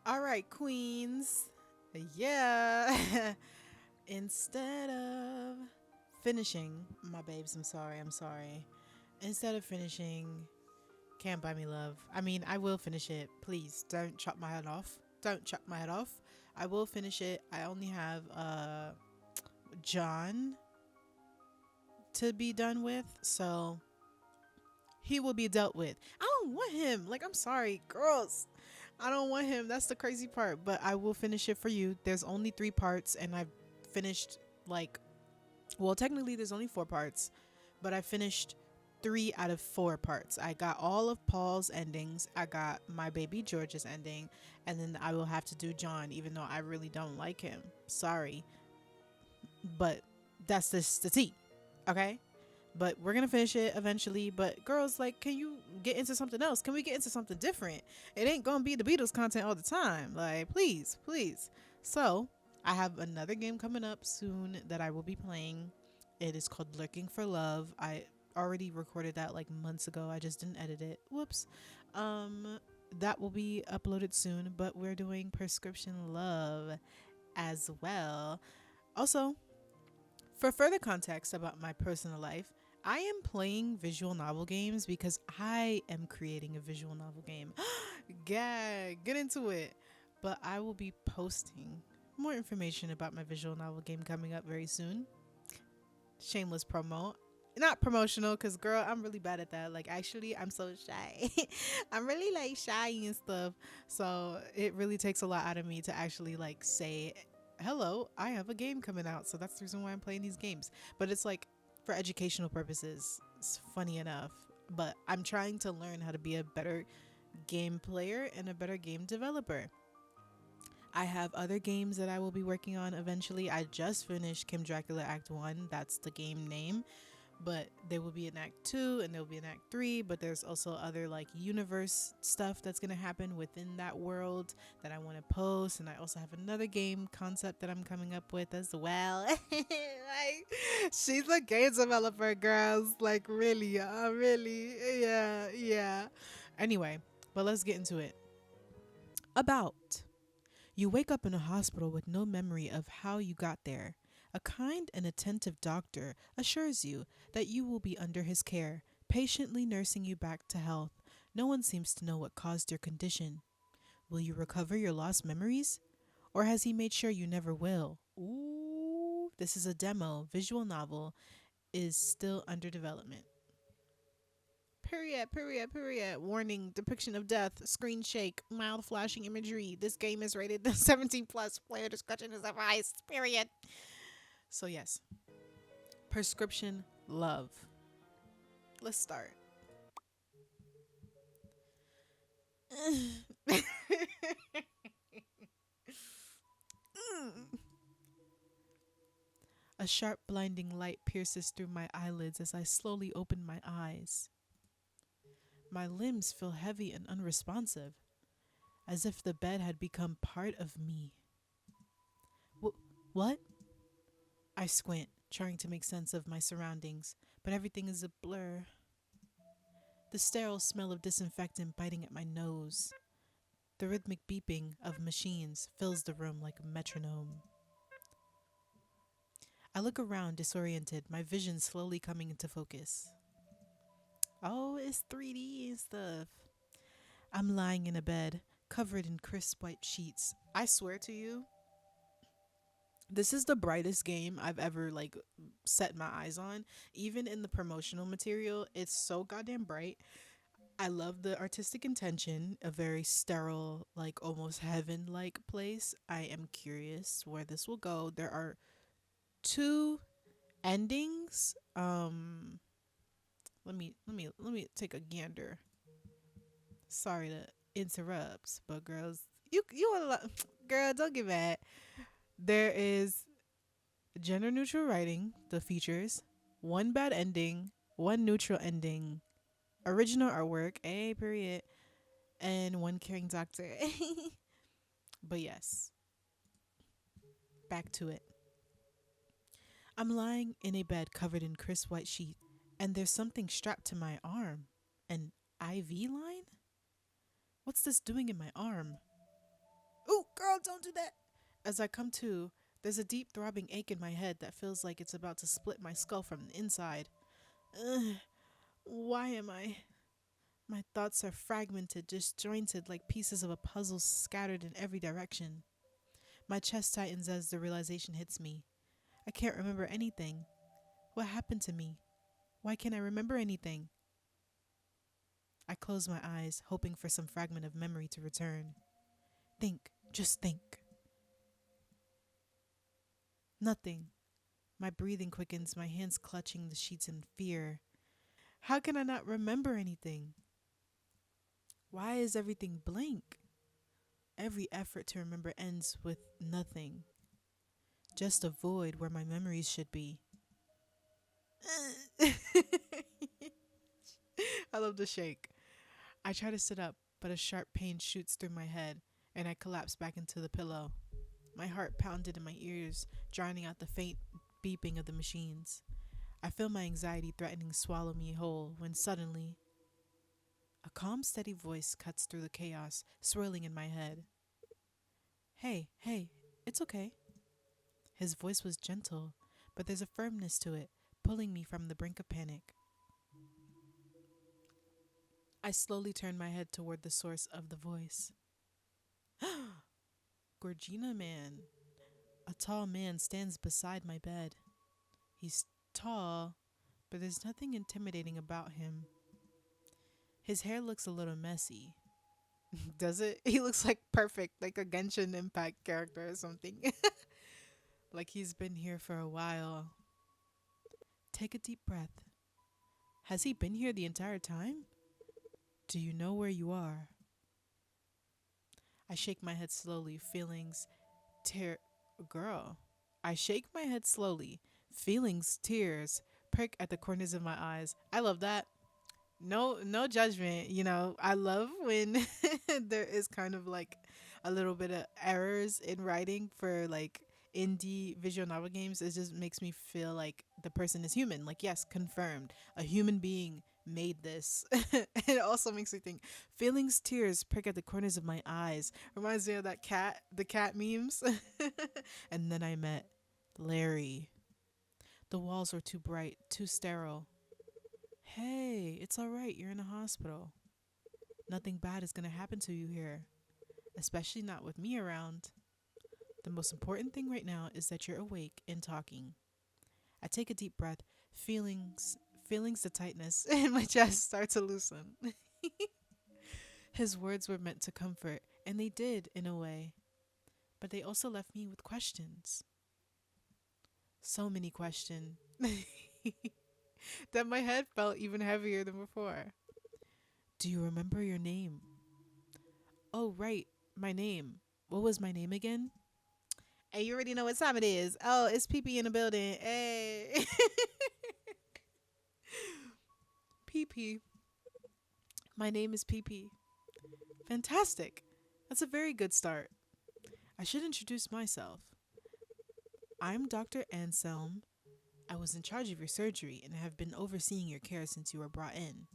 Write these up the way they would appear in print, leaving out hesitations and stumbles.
All right, queens. Yeah. Instead of finishing, my babes, I'm sorry. Instead of finishing Can't Buy Me Love, I mean, I will finish it. Please don't chop my head off. Don't chop my head off. I will finish it. I only have John to be done with, so he will be dealt with. I don't want him. Like, I'm sorry, girls. I don't want him. That's the crazy part. But I will finish it for you. There's only 3 parts, and I've finished, like, well, technically, there's only 4 parts, but I finished 3 out of 4 parts. I got all of Paul's endings. I got my baby George's ending, and then I will have to do John, even though I really don't like him. Sorry. But that's just the tea. Okay? But we're gonna finish it eventually. But girls, like, can you get into something else? Can we get into something different? It ain't gonna be the Beatles content all the time. Like, please, please. So I have another game coming up soon that I will be playing. It is called Lurking for Love. I already recorded that like months ago. I just didn't edit it. Whoops. Um, that will be uploaded soon. But we're doing Prescription Love as well. Also, for further context about my personal life, I am playing visual novel games because I am creating a visual novel game. Gag, get into it. But I will be posting more information about my visual novel game coming up very soon. Shameless promo. Not promotional, because girl, I'm really bad at that. Like, actually, I'm so shy. I'm really like shy and stuff. So it really takes a lot out of me to actually like say, hello, I have a game coming out. So that's the reason why I'm playing these games. But it's like for educational purposes. It's funny enough. But I'm trying to learn how to be a better game player and a better game developer. I have other games that I will be working on eventually. I just finished Kim Dracula Act 1. That's the game name. But there will be an Act 2 and there will be an Act 3. But there's also other like universe stuff that's going to happen within that world that I want to post. And I also have another game concept that I'm coming up with as well. Like, she's a game developer, girls. Like, really, really. Yeah, yeah. Anyway, but let's get into it. About. You wake up in a hospital with no memory of how you got there. A kind and attentive doctor assures you that you will be under his care, patiently nursing you back to health. No one seems to know what caused your condition. Will you recover your lost memories? Or has he made sure you never will? Ooh, this is a demo. Visual novel is still under development. Period, period, period. Warning, depiction of death, screen shake, mild flashing imagery. This game is rated 17 plus. Player discretion is advised. Period. So, yes, prescription love. Let's start. A sharp, blinding light pierces through my eyelids as I slowly open my eyes. My limbs feel heavy and unresponsive, as if the bed had become part of me. What? I squint, trying to make sense of my surroundings, but everything is a blur. The sterile smell of disinfectant biting at my nose. The rhythmic beeping of machines fills the room like a metronome. I look around disoriented, my vision slowly coming into focus. Oh, it's 3D and stuff. I'm lying in a bed, covered in crisp white sheets. I swear to you, this is the brightest game I've ever like set my eyes on. Even in the promotional material, it's so goddamn bright. I love the artistic intention, a very sterile, like almost heaven like place. I am curious where this will go. There are 2 endings. Let me take a gander. Sorry to interrupt, but girls, you want to girl, don't get mad. There is gender neutral writing, the features, one bad ending, one neutral ending, original artwork, a period, and one caring doctor. But yes, back to it. I'm lying in a bed covered in crisp white sheets, and there's something strapped to my arm. An IV line? What's this doing in my arm? Ooh, girl, don't do that. As I come to, there's a deep throbbing ache in my head that feels like it's about to split my skull from the inside. Ugh, why am I? My thoughts are fragmented, disjointed like pieces of a puzzle scattered in every direction. My chest tightens as the realization hits me. I can't remember anything. What happened to me? Why can't I remember anything? I close my eyes, hoping for some fragment of memory to return. Think, just think. Nothing. My breathing quickens, my hands clutching the sheets in fear. How can I not remember anything? Why is everything blank? Every effort to remember ends with nothing. Just a void where my memories should be. I love the shake. I try to sit up, but a sharp pain shoots through my head, and I collapse back into the pillow. My heart pounded in my ears, drowning out the faint beeping of the machines. I feel my anxiety threatening to swallow me whole when suddenly a calm, steady voice cuts through the chaos swirling in my head. Hey, hey, it's okay. His voice was gentle, but there's a firmness to it, pulling me from the brink of panic. I slowly turn my head toward the source of the voice. Gorgina man. A tall man stands beside my bed. He's tall, but there's nothing intimidating about him. His hair looks a little messy. Does it? He looks like perfect, like a Genshin Impact character or something. Like he's been here for a while. Take a deep breath. Has he been here the entire time? Do you know where you are? I shake my head slowly, feelings tear. Girl. I shake my head slowly, feelings tears prick at the corners of my eyes. I love that. No judgment, I love when there is kind of like a little bit of errors in writing for like indie visual novel games. It just makes me feel like the person is human, like yes, confirmed, a human being made this. It also makes me think feelings tears prick at the corners of my eyes reminds me of that cat, the cat memes. And then I met Larry. The walls were too bright, too sterile. Hey, it's all right. You're in a hospital. Nothing bad is going to happen to you here, especially not with me around. The most important thing right now is that you're awake and talking. I take a deep breath, feelings the tightness in my chest start to loosen. His words were meant to comfort, and they did in a way, but they also left me with questions. So many questions that my head felt even heavier than before. Do you remember your name? Oh, right, my name. What was my name again? Hey, you already know what time it is. Oh, it's PP in the building. Hey. PP. My name is PP. Fantastic. That's a very good start. I should introduce myself. I'm Dr. Anselm. I was in charge of your surgery and have been overseeing your care since you were brought in.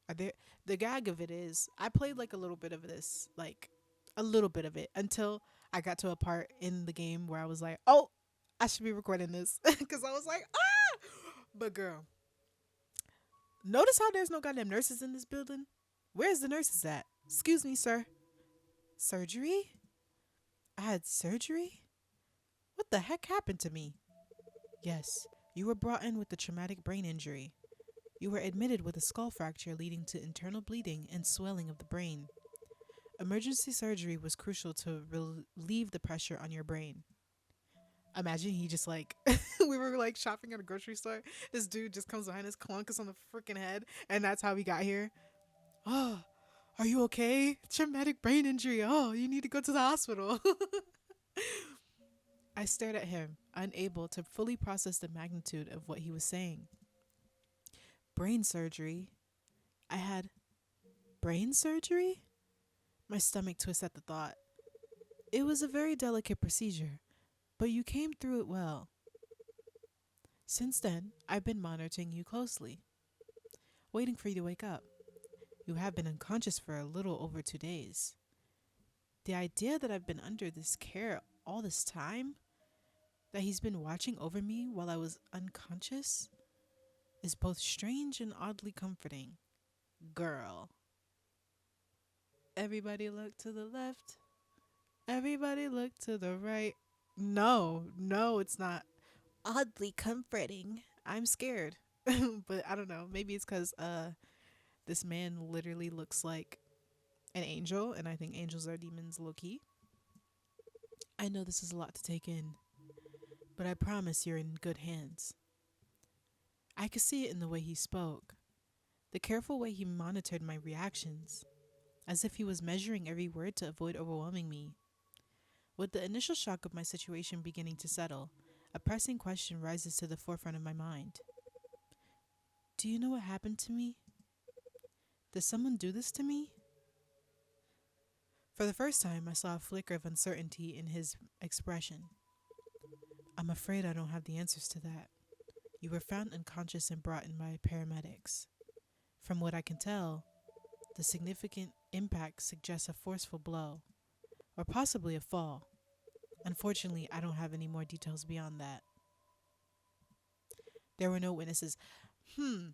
Are there the gag of it is I played like a little bit of this, like a little bit of it until I got to a part in the game where I was like, "Oh, I should be recording this." Cuz I was like, "Ah!" But girl, notice how there's no goddamn nurses in this building? Where's the nurses at? Excuse me, sir. Surgery? I had surgery? What the heck happened to me? Yes, you were brought in with a traumatic brain injury. You were admitted with a skull fracture leading to internal bleeding and swelling of the brain. Emergency surgery was crucial to relieve the pressure on your brain. Imagine he just like, we were like shopping at a grocery store. This dude just comes behind us, clunk us on the freaking head, and that's how we got here. Oh, are you okay? Traumatic brain injury. Oh, you need to go to the hospital. I stared at him, unable to fully process the magnitude of what he was saying. Brain surgery? I had brain surgery? My stomach twisted at the thought. It was a very delicate procedure, but you came through it well. Since then, I've been monitoring you closely, waiting for you to wake up. You have been unconscious for a little over 2 days. The idea that I've been under this care all this time, that he's been watching over me while I was unconscious, is both strange and oddly comforting. Girl. Everybody look to the left. Everybody look to the right. No, no, it's not oddly comforting. I'm scared. But I don't know. Maybe it's because this man literally looks like an angel, and I think angels are demons low key. I know this is a lot to take in, but I promise you're in good hands. I could see it in the way he spoke, the careful way he monitored my reactions, as if he was measuring every word to avoid overwhelming me. With the initial shock of my situation beginning to settle, a pressing question rises to the forefront of my mind. Do you know what happened to me? Did someone do this to me? For the first time, I saw a flicker of uncertainty in his expression. I'm afraid I don't have the answers to that. You were found unconscious and brought in by paramedics. From what I can tell, the significant impact suggests a forceful blow, or possibly a fall. Unfortunately, I don't have any more details beyond that. There were no witnesses. Hmm.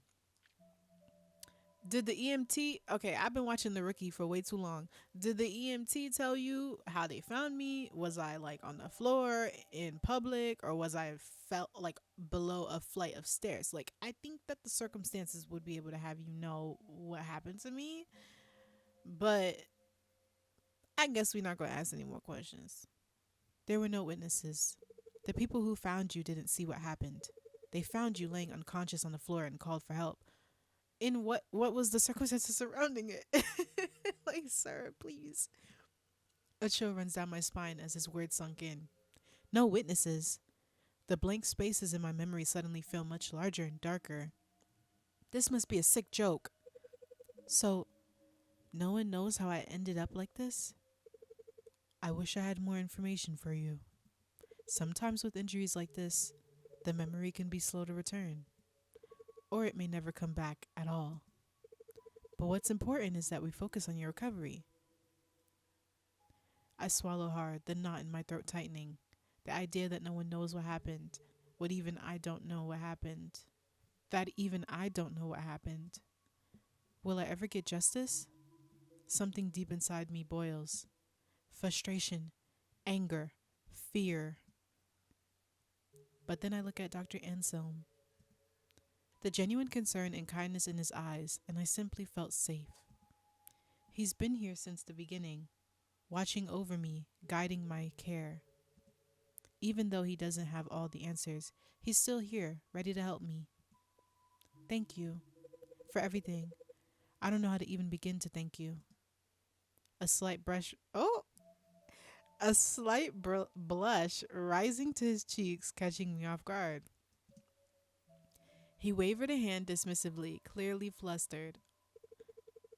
Did the EMT? Okay, I've been watching The Rookie for way too long. Did the EMT tell you how they found me? Was I like on the floor in public, or was I felt like below a flight of stairs? Like, I think that the circumstances would be able to have you know what happened to me, but I guess we're not going to ask any more questions. There were no witnesses. The people who found you didn't see what happened. They found you laying unconscious on the floor and called for help. In what was the circumstances surrounding it? Like, sir, please. A chill runs down my spine as his words sunk in. No witnesses. The blank spaces in my memory suddenly feel much larger and darker. This must be a sick joke. So, no one knows how I ended up like this? I wish I had more information for you. Sometimes with injuries like this, the memory can be slow to return, or it may never come back at all. But what's important is that we focus on your recovery. I swallow hard, the knot in my throat tightening. The idea that no one knows what happened, what even I don't know what happened. That even I don't know what happened. Will I ever get justice? Something deep inside me boils. Frustration, anger, fear. But then I look at Dr. Anselm. The genuine concern and kindness in his eyes, and I simply felt safe. He's been here since the beginning, watching over me, guiding my care. Even though he doesn't have all the answers, he's still here, ready to help me. Thank you for everything. I don't know how to even begin to thank you. A slight brush. Oh, a slight blush rising to his cheeks, catching me off guard. He wavered a hand dismissively, clearly flustered.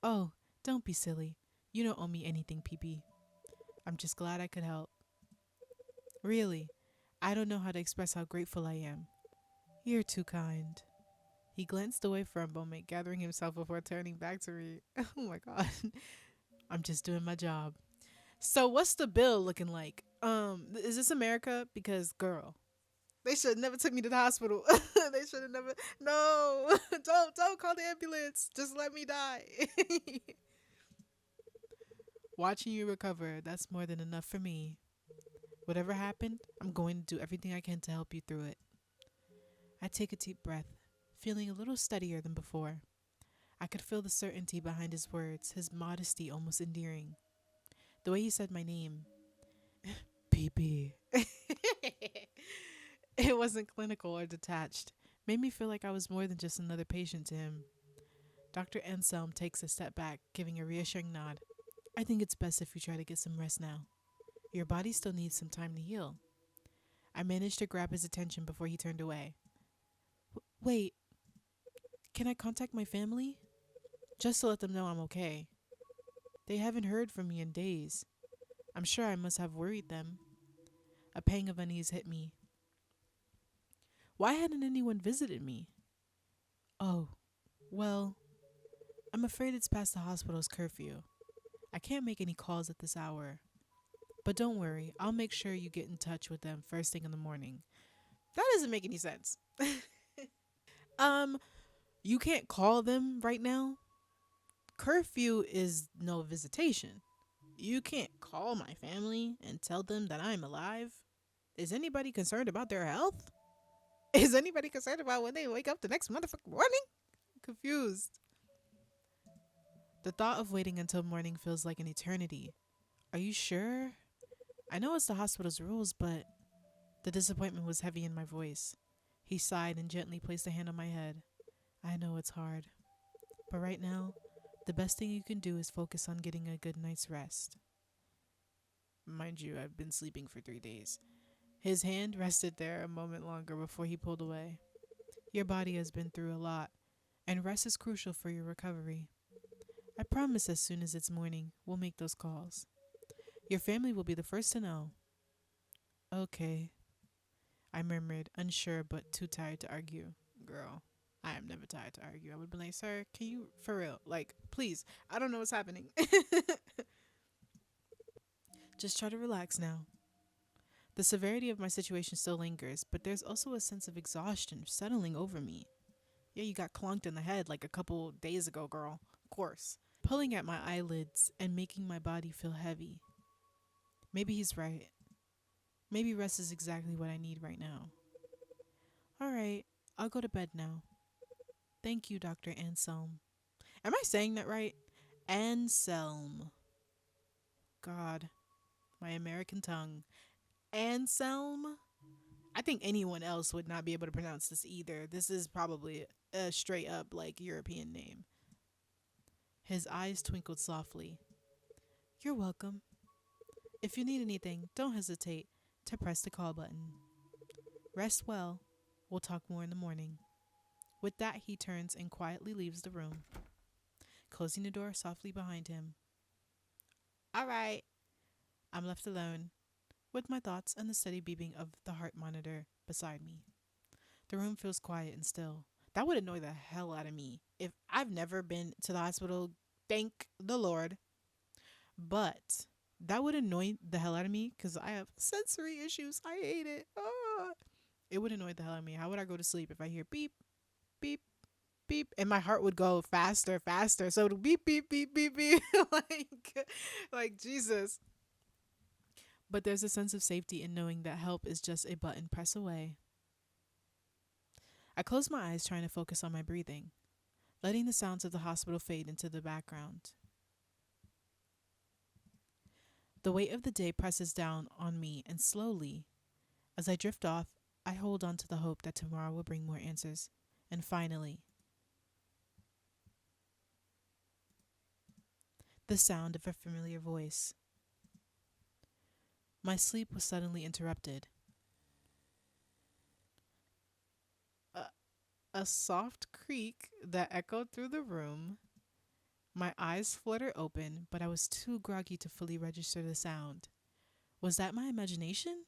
Oh, don't be silly. You don't owe me anything, PP. I'm just glad I could help. Really, I don't know how to express how grateful I am. You're too kind. He glanced away for a moment, gathering himself before turning back to me. Oh my god. I'm just doing my job. So what's the bill looking like? Is this America? Because girl, they should never took me to the hospital. They should have never. No, don't call the ambulance. Just let me die. Watching you recover, that's more than enough for me. Whatever happened, I'm going to do everything I can to help you through it. I take a deep breath, feeling a little steadier than before. I could feel the certainty behind his words, his modesty almost endearing. The way he said my name, PP. It wasn't clinical or detached. Made me feel like I was more than just another patient to him. Dr. Anselm takes a step back, giving a reassuring nod. I think it's best if you try to get some rest now. Your body still needs some time to heal. I managed to grab his attention before he turned away. Wait, can I contact my family? Just to let them know I'm okay. They haven't heard from me in days. I'm sure I must have worried them. A pang of unease hit me. Why hadn't anyone visited me? Oh, well, I'm afraid it's past the hospital's curfew. I can't make any calls at this hour. But don't worry, I'll make sure you get in touch with them first thing in the morning. That doesn't make any sense. Um, you can't call them right now. Curfew is no visitation. You can't call my family and tell them that I'm alive. Is anybody concerned about their health? Is anybody concerned about when they wake up the next motherfucking morning? Confused. The thought of waiting until morning feels like an eternity. Are you sure? I know it's the hospital's rules, but the disappointment was heavy in my voice. He sighed and gently placed a hand on my head. I know it's hard, but right now, the best thing you can do is focus on getting a good night's rest. Mind you, I've been sleeping for 3 days. His hand rested there a moment longer before he pulled away. Your body has been through a lot, and rest is crucial for your recovery. I promise as soon as it's morning, we'll make those calls. Your family will be the first to know. Okay, I murmured, unsure but too tired to argue. Girl, I am never tired to argue. I would be like, sir, can you, for real, like, please, I don't know what's happening. Just try to relax now. The severity of my situation still lingers, but there's also a sense of exhaustion settling over me. Yeah, you got clonked in the head like a couple days ago, girl. Of course. Pulling at my eyelids and making my body feel heavy. Maybe he's right. Maybe rest is exactly what I need right now. Alright, I'll go to bed now. Thank you, Dr. Anselm. Am I saying that right? Anselm. God, my American tongue. Anselm? I think anyone else would not be able to pronounce this either. This is probably a straight up like European name. His eyes twinkled softly. You're welcome. If you need anything, don't hesitate to press the call button. Rest well. We'll talk more in the morning. With that, he turns and quietly leaves the room, closing the door softly behind him. All right. I'm left alone, with my thoughts and the steady beeping of the heart monitor beside me. The room feels quiet and still. That would annoy the hell out of me. If I've never been to the hospital, thank the Lord. But that would annoy the hell out of me because I have sensory issues. I hate it. Ah. It would annoy the hell out of me. How would I go to sleep if I hear beep, beep, beep, and my heart would go faster, faster. So it'll beep, beep, beep, beep, beep, like Jesus. But there's a sense of safety in knowing that help is just a button press away. I close my eyes, trying to focus on my breathing, letting the sounds of the hospital fade into the background. The weight of the day presses down on me, and slowly, as I drift off, I hold on to the hope that tomorrow will bring more answers. And finally, the sound of a familiar voice. My sleep was suddenly interrupted. A, a soft creak that echoed through the room. My eyes fluttered open, but I was too groggy to fully register the sound. Was that my imagination?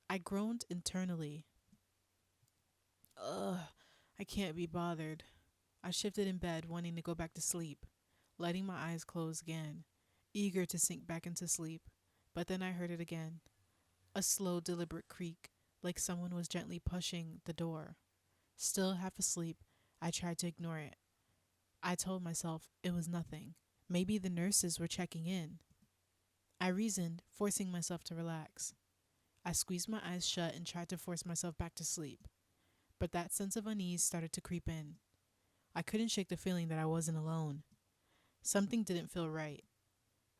I groaned internally. Ugh, I can't be bothered. I shifted in bed, wanting to go back to sleep, letting my eyes close again, eager to sink back into sleep. But then I heard it again. A slow, deliberate creak, like someone was gently pushing the door. Still half asleep, I tried to ignore it. I told myself it was nothing. Maybe the nurses were checking in. I reasoned, forcing myself to relax. I squeezed my eyes shut and tried to force myself back to sleep. But that sense of unease started to creep in. I couldn't shake the feeling that I wasn't alone. Something didn't feel right.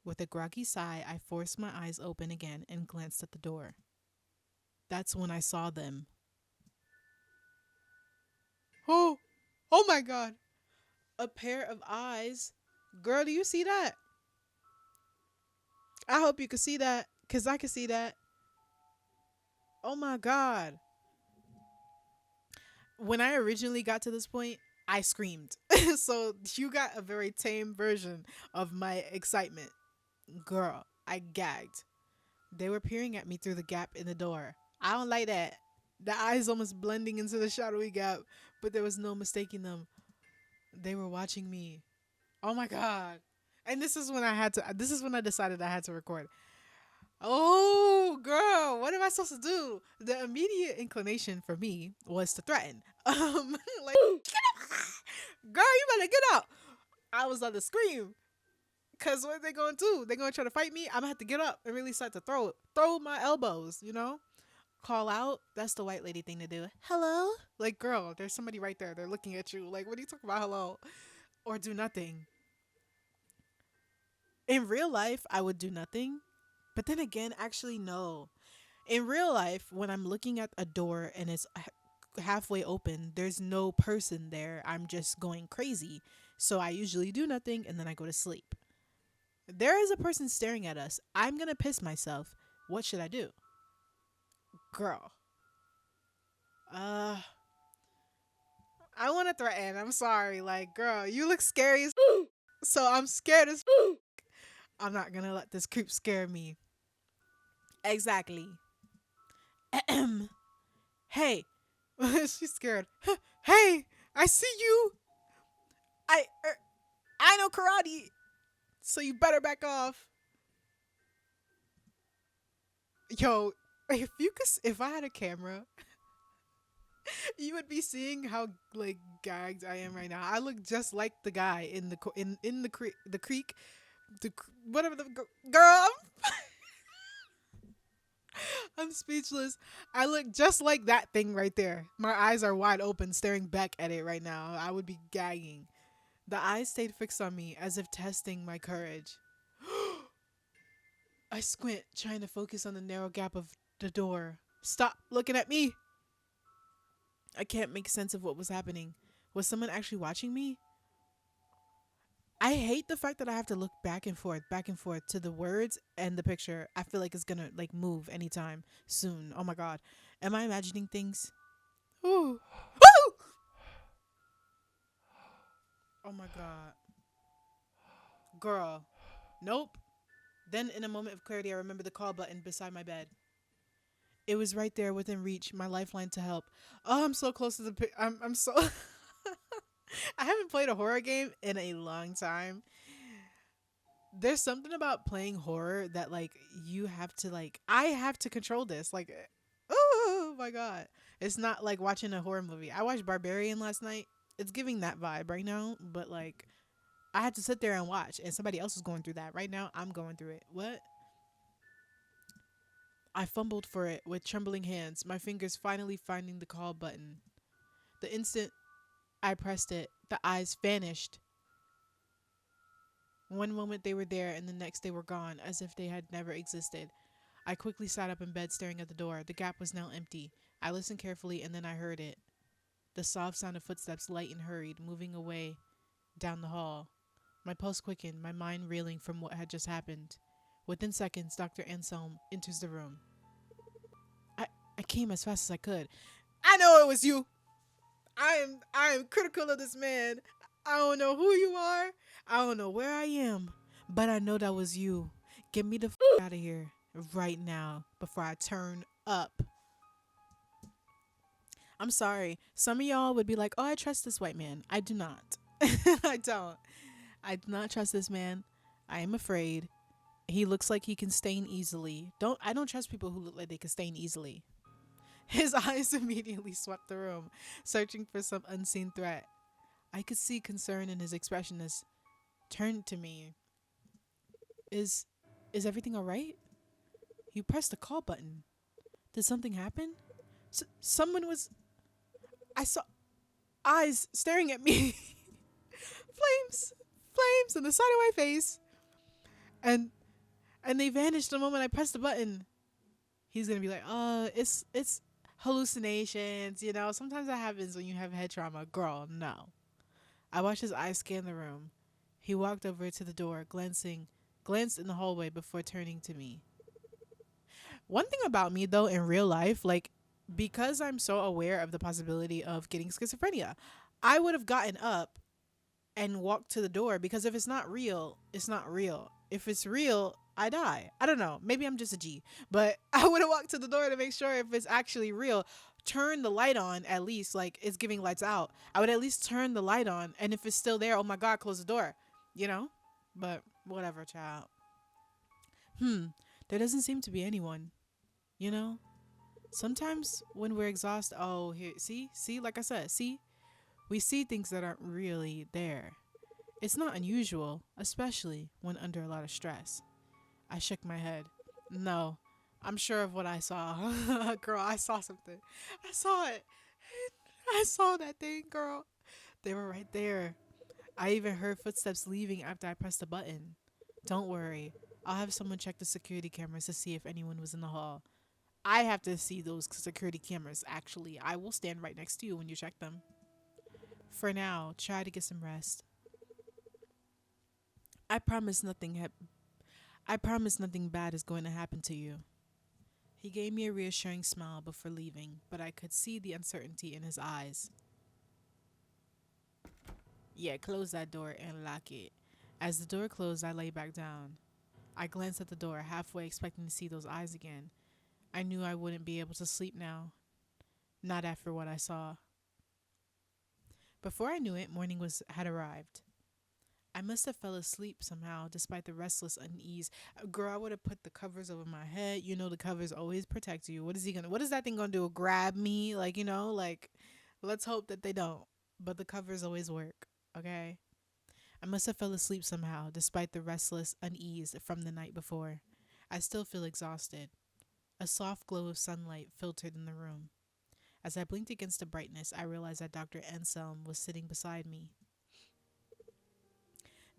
With a groggy sigh, I forced my eyes open again and glanced at the door. That's when I saw them. Oh, oh my God. A pair of eyes. Girl, do you see that? I hope you can see that, because I can see that. Oh my God. When I originally got to this point, I screamed. So you got a very tame version of my excitement. Girl, I gagged. They were peering at me through the gap in the door. I don't like that. The eyes almost blending into the shadowy gap, but there was no mistaking them. They were watching me. Oh my God. And this is when I decided I had to record. Oh, girl, what am I supposed to do? The immediate inclination for me was to threaten. Like, girl, you better get out. I was on the scream. Cause what they gonna do? They gonna try to fight me? I'm gonna have to get up and really start to throw my elbows. Call out. That's the white lady thing to do. Hello, like girl, there's somebody right there. They're looking at you. Like, what are you talking about? Hello, or do nothing. In real life, I would do nothing. But then again, actually, no. In real life, when I'm looking at a door and it's halfway open, there's no person there. I'm just going crazy. So I usually do nothing and then I go to sleep. There is a person staring at us. I'm going to piss myself. What should I do? Girl. Uh, I want to threaten. I'm sorry. Like, girl, you look scary as so I'm scared as I'm not going to let this creep scare me. Exactly. Ahem. Hey. She's scared. Hey, I see you. I know karate, so you better back off. Yo, if I had a camera, you would be seeing how like gagged I am right now. I look just like the guy in the in the creek, whatever the girl. I'm speechless. I look just like that thing right there. My eyes are wide open, staring back at it right now. I would be gagging. The eyes stayed fixed on me as if testing my courage. I squint, trying to focus on the narrow gap of the door. Stop looking at me! I can't make sense of what was happening. Was someone actually watching me? I hate the fact that I have to look back and forth to the words and the picture. I feel like it's gonna like move anytime soon. Oh my god. Am I imagining things? Ooh. Ooh! Oh my god. Girl. Nope. Then in a moment of clarity I remember the call button beside my bed. It was right there within reach, my lifeline to help. Oh, I'm so close to the I'm so I haven't played a horror game in a long time. There's something about playing horror that like you have to like I have to control this. Like oh my god. It's not like watching a horror movie. I watched Barbarian last night. It's giving that vibe right now, but like I had to sit there and watch and somebody else is going through that. Right now I'm going through it. What? I fumbled for it with trembling hands, my fingers finally finding the call button. The instant I pressed it, the eyes vanished. One moment they were there and the next they were gone, as if they had never existed. I quickly sat up in bed staring at the door. The gap was now empty. I listened carefully and then I heard it. The soft sound of footsteps, light and hurried, moving away down the hall. My pulse quickened, my mind reeling from what had just happened. Within seconds, Dr. Anselm enters the room. I came as fast as I could. I know it was you. I am critical of this man. I don't know who you are. I don't know where I am. But I know that was you. Get me the out of here right now before I turn up. I'm sorry. Some of y'all would be like, oh, I trust this white man. I do not. I don't. I do not trust this man. I am afraid. He looks like he can stain easily. I don't trust people who look like they can stain easily. His eyes immediately swept the room, searching for some unseen threat. I could see concern in his expression as turned to me. Is everything all right? You pressed the call button. Did something happen? Someone was I saw eyes staring at me. Flames on the side of my face. And they vanished the moment I pressed the button. He's gonna be like, it's hallucinations, Sometimes that happens when you have head trauma. Girl, no. I watched his eyes scan the room. He walked over to the door, glanced in the hallway before turning to me. One thing about me though in real life, like because I'm so aware of the possibility of getting schizophrenia, I would have gotten up and walked to the door because if it's not real, it's not real. If it's real, I die. I don't know. Maybe I'm just a G. But I would have walked to the door to make sure if it's actually real. Turn the light on at least. Like it's giving lights out. I would at least turn the light on. And if it's still there, oh my God, close the door. You know? But whatever, child. There doesn't seem to be anyone, you know? Sometimes when we're exhausted, oh, here, see, like I said, see, we see things that aren't really there. It's not unusual, especially when under a lot of stress. I shook my head. No, I'm sure of what I saw. Girl, I saw something. I saw it. I saw that thing, girl. They were right there. I even heard footsteps leaving after I pressed the button. Don't worry. I'll have someone check the security cameras to see if anyone was in the hall. I have to see those security cameras, actually. I will stand right next to you when you check them. For now, try to get some rest. I promise nothing I promise nothing bad is going to happen to you. He gave me a reassuring smile before leaving, but I could see the uncertainty in his eyes. Yeah, close that door and lock it. As the door closed, I lay back down. I glanced at the door, halfway expecting to see those eyes again. I knew I wouldn't be able to sleep now, not after what I saw. Before I knew it, morning was had arrived. I must have fell asleep somehow, despite the restless unease. Girl, I would have put the covers over my head. You know the covers always protect you. What is that thing gonna do? Grab me? Like, let's hope that they don't. But the covers always work, okay? I must have fell asleep somehow, despite the restless unease from the night before. I still feel exhausted. A soft glow of sunlight filtered in the room. As I blinked against the brightness, I realized that Dr. Anselm was sitting beside me.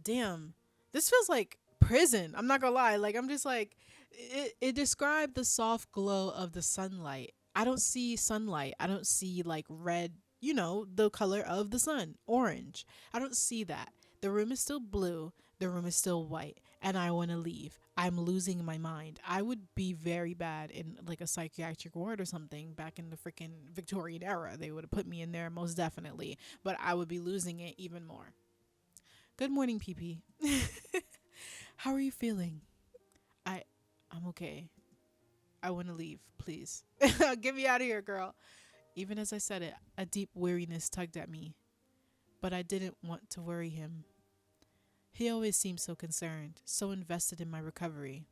Damn, this feels like prison. I'm not gonna lie. Like, I'm just like, it described the soft glow of the sunlight. I don't see sunlight. I don't see like red, the color of the sun, orange. I don't see that. The room is still blue. The room is still white. And I want to leave. I'm losing my mind. I would be very bad in like a psychiatric ward or something back in the freaking Victorian era. They would have put me in there most definitely. But I would be losing it even more. Good morning, PP. How are you feeling? I I'm okay. I want to leave, please. Get me out of here, girl. Even as I said it, a deep weariness tugged at me, but I didn't want to worry him. He always seemed so concerned, so invested in my recovery.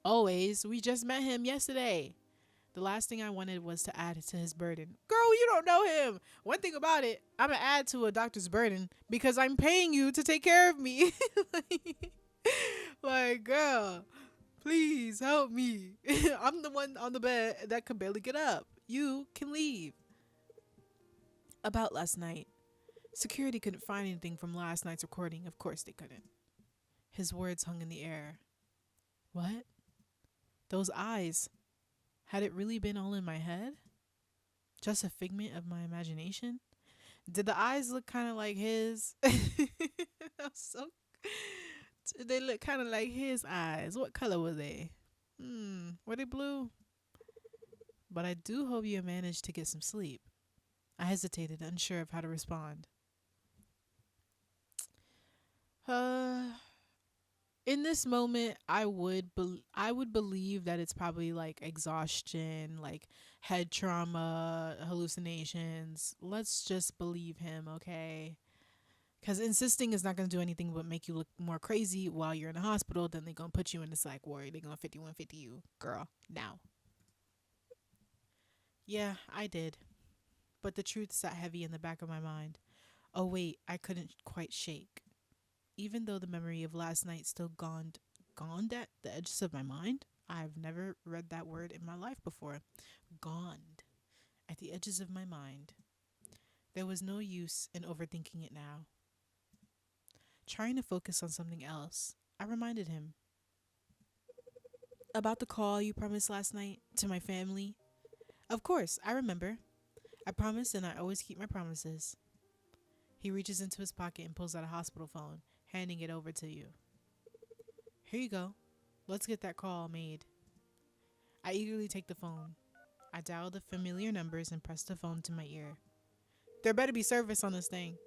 Always. We just met him yesterday. The last thing I wanted was to add to his burden. Girl, you don't know him. One thing about it, I'm going to add to a doctor's burden because I'm paying you to take care of me. like, girl, please help me. I'm the one on the bed that can barely get up. You can leave. About last night. Security couldn't find anything from last night's recording. Of course they couldn't. His words hung in the air. What? Those eyes. Had it really been all in my head? Just a figment of my imagination? Did the eyes look kind of like his? so they look kind of like his eyes. What color were they? Were they blue? But I do hope you managed to get some sleep. I hesitated, unsure of how to respond. In this moment, I would believe that it's probably like exhaustion, like head trauma, hallucinations. Let's just believe him, okay? Because insisting is not going to do anything but make you look more crazy while you're in the hospital. Then they're going to put you in the psych ward. They're going to 5150 you, girl, now. Yeah, I did. But the truth sat heavy in the back of my mind. Oh, wait, I couldn't quite shake. Even though the memory of last night still gone at the edges of my mind, I've never read that word in my life before. Gone at the edges of my mind. There was no use in overthinking it now. Trying to focus on something else, I reminded him. About the call you promised last night to my family? Of course, I remember. I promised and I always keep my promises. He reaches into his pocket and pulls out a hospital phone, handing it over to you. Here you go. Let's get that call made. I eagerly take the phone. I dial the familiar numbers and press the phone to my ear. There better be service on this thing.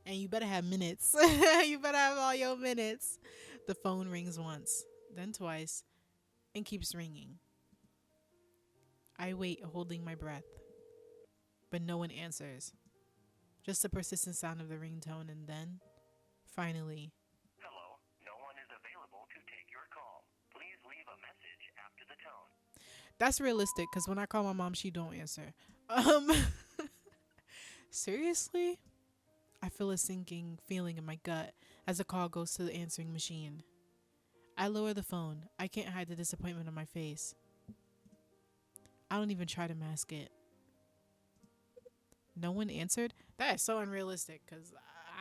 And you better have minutes. You better have all your minutes. The phone rings once, then twice, and keeps ringing. I wait, holding my breath. But no one answers. Just the persistent sound of the ringtone, and then, finally, hello, no one is available to take your call. Please leave That's realistic because when I call my mom, she don't answer. Um, seriously? I feel a sinking feeling in my gut as the call goes to the answering machine. I lower the phone. I can't hide the disappointment on my face. I don't even try to mask it. No one answered? That is so unrealistic because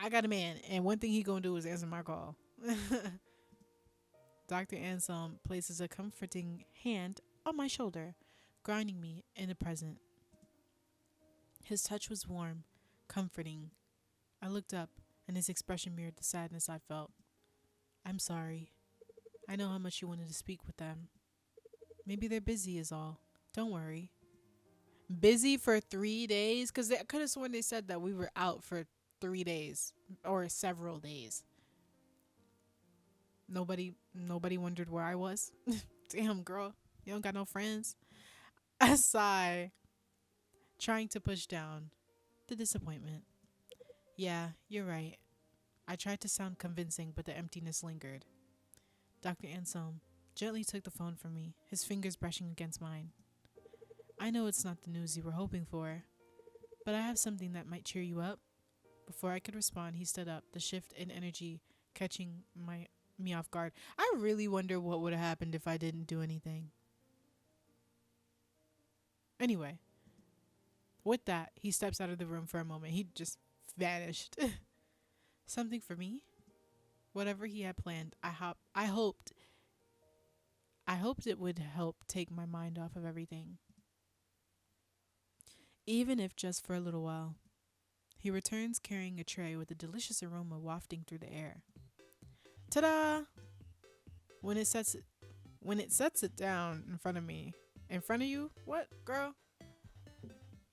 I got a man and one thing he gonna do is answer my call. Dr. Anselm places a comforting hand on my shoulder, grounding me in the present. His touch was warm, comforting. I looked up, and his expression mirrored the sadness I felt. I'm sorry. I know how much you wanted to speak with them. Maybe they're busy is all. Don't worry. Busy for 3 days? Because I could have sworn they said that we were out for 3 days or several days. Nobody wondered where I was. Damn, girl. You don't got no friends. I sigh, trying to push down the disappointment. Yeah, you're right. I tried to sound convincing, but the emptiness lingered. Dr. Anselm gently took the phone from me, his fingers brushing against mine. I know it's not the news you were hoping for, but I have something that might cheer you up. Before I could respond, he stood up, the shift in energy catching me off guard. I really wonder what would have happened if I didn't do anything. Anyway, with that, he steps out of the room for a moment. He just vanished. Something for me? Whatever he had planned, I hoped it would help take my mind off of everything. Even if just for a little while. He returns carrying a tray with a delicious aroma wafting through the air. Ta-da! When it sets it down in front of me. In front of you? What, girl?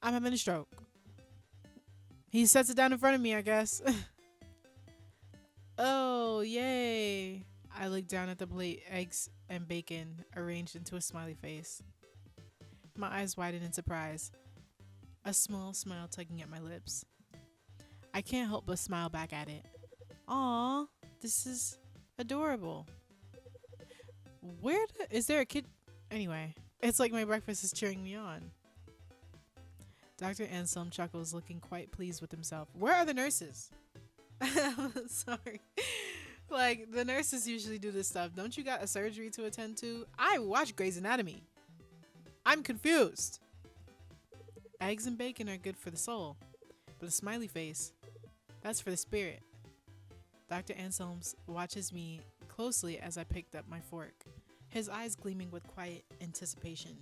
I'm having a stroke. He sets it down in front of me, I guess. Oh, yay. I look down at the plate, eggs and bacon arranged into a smiley face. My eyes widen in surprise, a small smile tugging at my lips. I can't help but smile back at it. Aw, this is adorable. Is there a kid? Anyway, it's like my breakfast is cheering me on. Dr. Anselm chuckles, looking quite pleased with himself. Where are the nurses? Sorry. Like, the nurses usually do this stuff. Don't you got a surgery to attend to? I watch Grey's Anatomy. I'm confused. Eggs and bacon are good for the soul, but a smiley face, that's for the spirit. Dr. Anselms watches me closely as I picked up my fork, his eyes gleaming with quiet anticipation.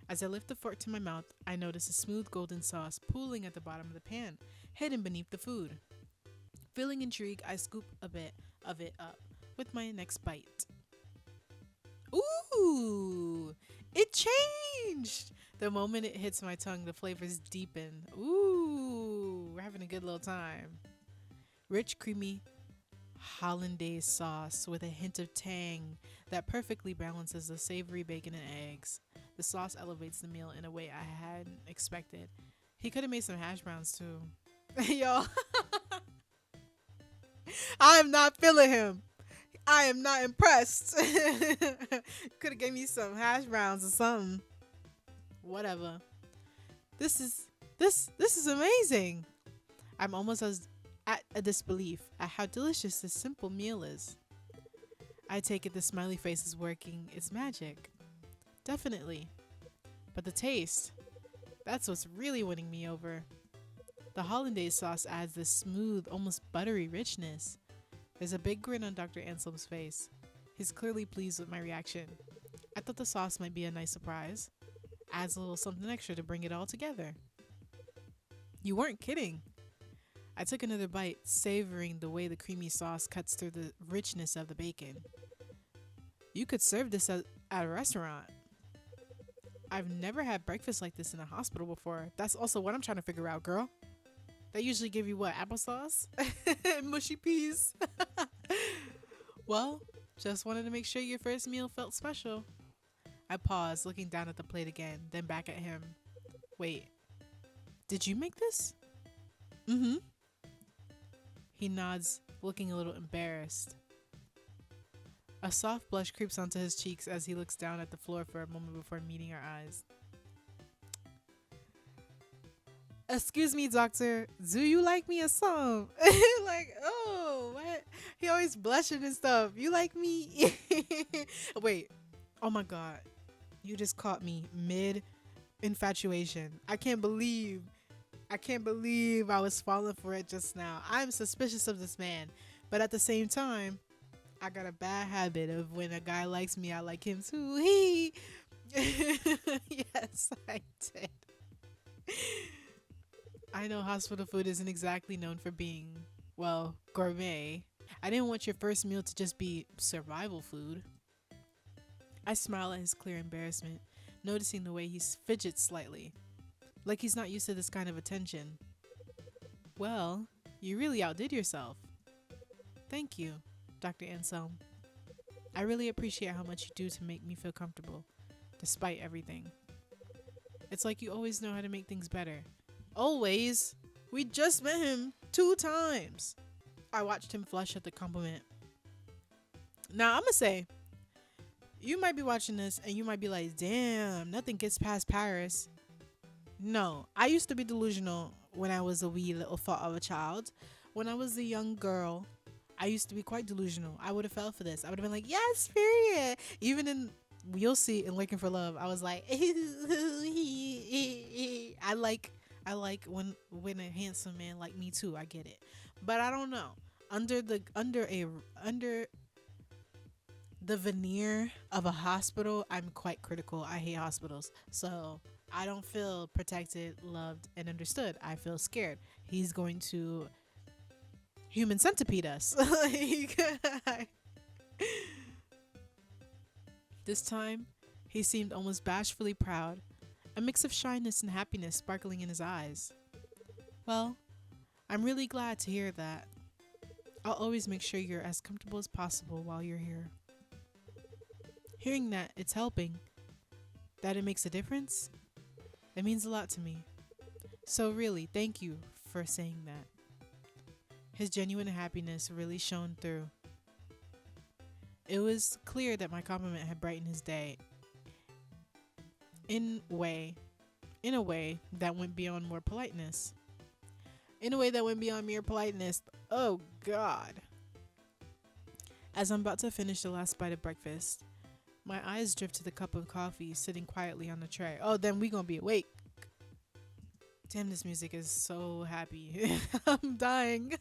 As I lift the fork to my mouth, I notice a smooth golden sauce pooling at the bottom of the pan, hidden beneath the food. Feeling intrigued, I scoop a bit of it up with my next bite. Ooh, it changed! The moment it hits my tongue, the flavors deepen. Ooh, we're having a good little time. Rich, creamy hollandaise sauce with a hint of tang that perfectly balances the savory bacon and eggs. The sauce elevates the meal in a way I hadn't expected. He could have made some hash browns too. Yo, I am not feeling him. I am not impressed. Could have gave me some hash browns or something. Whatever. This is amazing. I'm almost as at a disbelief at how delicious this simple meal is. I take it the smiley face is working its magic. Definitely. But the taste, that's what's really winning me over. The hollandaise sauce adds this smooth, almost buttery richness. There's a big grin on Dr. Anselm's face. He's clearly pleased with my reaction. I thought the sauce might be a nice surprise. Adds a little something extra to bring it all together. You weren't kidding. I took another bite, savoring the way the creamy sauce cuts through the richness of the bacon. You could serve this at a restaurant. I've never had breakfast like this in a hospital before. That's also what I'm trying to figure out, girl. They usually give you what, applesauce? Mushy peas? Well, just wanted to make sure your first meal felt special. I paused, looking down at the plate again, then back at him. Wait, did you make this? Mm-hmm. He nods, looking a little embarrassed. A soft blush creeps onto his cheeks as he looks down at the floor for a moment before meeting our eyes. Excuse me, doctor. Do you like me or some? Like, oh, what? He always blushing and stuff. You like me? Wait. Oh my God. You just caught me mid infatuation. I can't believe I was falling for it just now. I'm suspicious of this man. But at the same time, I got a bad habit of when a guy likes me, I like him too. He. Yes, I did. I know hospital food isn't exactly known for being, well, gourmet. I didn't want your first meal to just be survival food. I smile at his clear embarrassment, noticing the way he fidgets slightly, like he's not used to this kind of attention. Well, you really outdid yourself. Thank you, Dr. Anselm. I really appreciate how much you do to make me feel comfortable, despite everything. It's like you always know how to make things better. Always? We just met him 2 times. I watched him flush at the compliment. Now, I'm gonna say, you might be watching this and you might be like, damn, nothing gets past Paris. No, I used to be delusional when I was a wee little thought of a child. When I was a young girl, I used to be quite delusional. I would have fell for this. I would have been like, yes, period. Even in, you'll see in Looking for Love, I was like, I like when a handsome man like me too. I get it, but I don't know. Under the veneer of a hospital, I'm quite critical. I hate hospitals, so I don't feel protected, loved, and understood. I feel scared. He's going to human centipede us. Like, this time, he seemed almost bashfully proud, a mix of shyness and happiness sparkling in his eyes. Well, I'm really glad to hear that. I'll always make sure you're as comfortable as possible while you're here. Hearing that it's helping, that it makes a difference, it means a lot to me. So really, thank you for saying that. His genuine happiness really shone through. It was clear that my compliment had brightened his day in a way that went beyond mere politeness. In a way that went beyond mere politeness. Oh God. As I'm about to finish the last bite of breakfast, my eyes drift to the cup of coffee sitting quietly on the tray. Oh, then we gonna be awake. Damn, this music is so happy. I'm dying.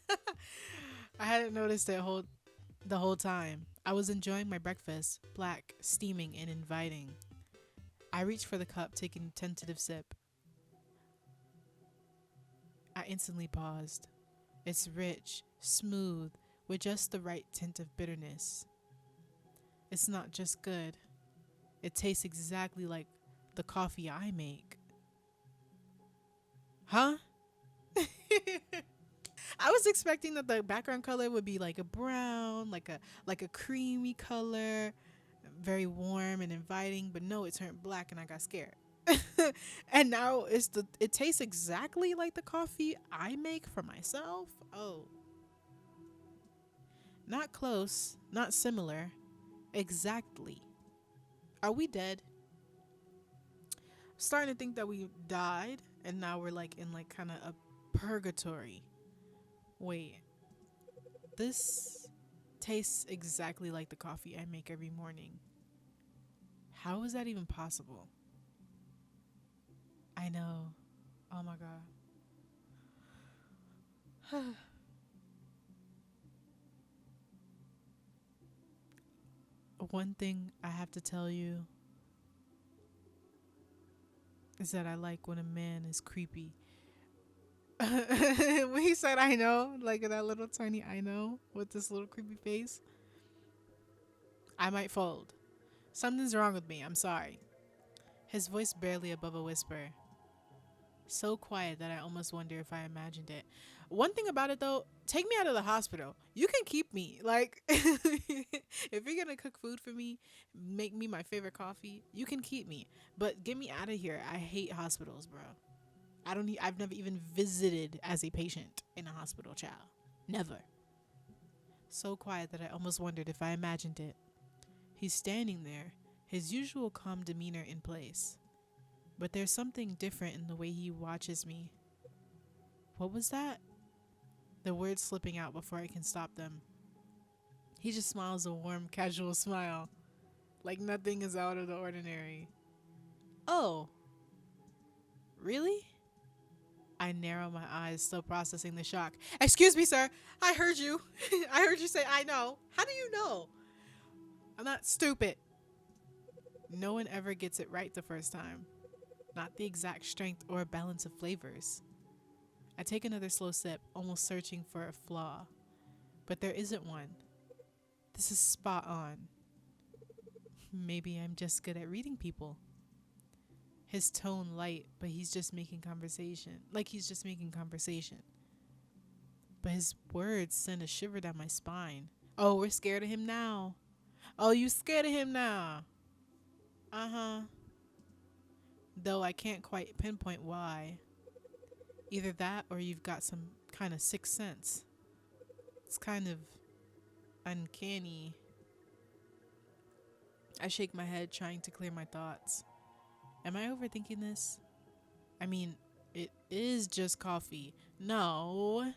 I hadn't noticed it the whole time. I was enjoying my breakfast, black, steaming, and inviting. I reached for the cup, taking a tentative sip. I instantly paused. It's rich, smooth, with just the right tint of bitterness. It's not just good. It tastes exactly like the coffee I make. Huh? I was expecting that the background color would be like a brown, like a creamy color, very warm and inviting, but no, it turned black and I got scared. And now it tastes exactly like the coffee I make for myself. Oh. Not close, not similar. Exactly. Are we dead? Starting to think that we died and now we're like in like kind of a purgatory. Wait. This tastes exactly like the coffee I make every morning. How is that even possible? I know. Oh my God. One thing I have to tell you is that I like when a man is creepy. When he said I know, like that little tiny I know with this little creepy face, I might fold. Something's wrong with me. I'm sorry. His voice barely above a whisper. So quiet that I almost wonder if I imagined it. One thing about it though, take me out of the hospital. You can keep me. Like, if you're gonna cook food for me, make me my favorite coffee, you can keep me. But get me out of here. I hate hospitals, bro. I've never even visited as a patient in a hospital, child. Never. So quiet that I almost wondered if I imagined it. He's standing there, his usual calm demeanor in place. But there's something different in the way he watches me. What was that? The words slipping out before I can stop them. He just smiles a warm, casual smile, like nothing is out of the ordinary. Oh, really? I narrow my eyes, still processing the shock. Excuse me, sir. I heard you. I heard you say, I know. How do you know? I'm not stupid. No one ever gets it right the first time. Not the exact strength or balance of flavors. I take another slow sip, almost searching for a flaw. But there isn't one. This is spot on. Maybe I'm just good at reading people. His tone light, but he's just making conversation. Like he's just making conversation. But his words send a shiver down my spine. Oh, we're scared of him now. Oh, you scared of him now. Uh-huh. Though I can't quite pinpoint why. Either that or you've got some kind of sixth sense. It's kind of uncanny. I shake my head, trying to clear my thoughts. Am I overthinking this? I mean, it is just coffee. No.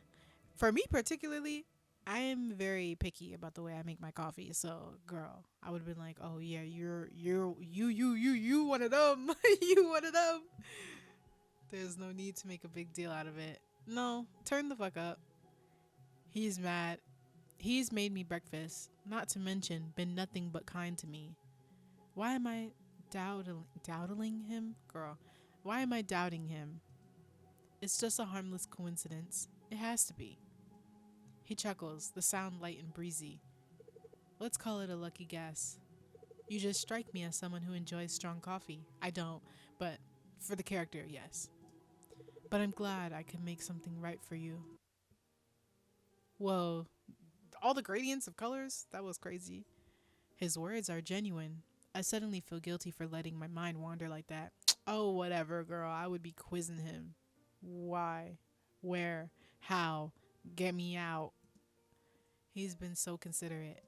For me particularly, I am very picky about the way I make my coffee. So, girl, I would have been like, "Oh yeah, you one of them. You one of them." There's no need to make a big deal out of it. No, turn the fuck up. He's mad. He's made me breakfast, not to mention been nothing but kind to me. Why am I doubting him? Girl, why am I doubting him? It's just a harmless coincidence. It has to be. He chuckles, the sound light and breezy. Let's call it a lucky guess. You just strike me as someone who enjoys strong coffee. I don't, but for the character, yes. But I'm glad I could make something right for you. Whoa, all the gradients of colors? That was crazy. His words are genuine. I suddenly feel guilty for letting my mind wander like that. Oh, whatever, girl. I would be quizzing him. Why? Where? How? Get me out. He's been so considerate.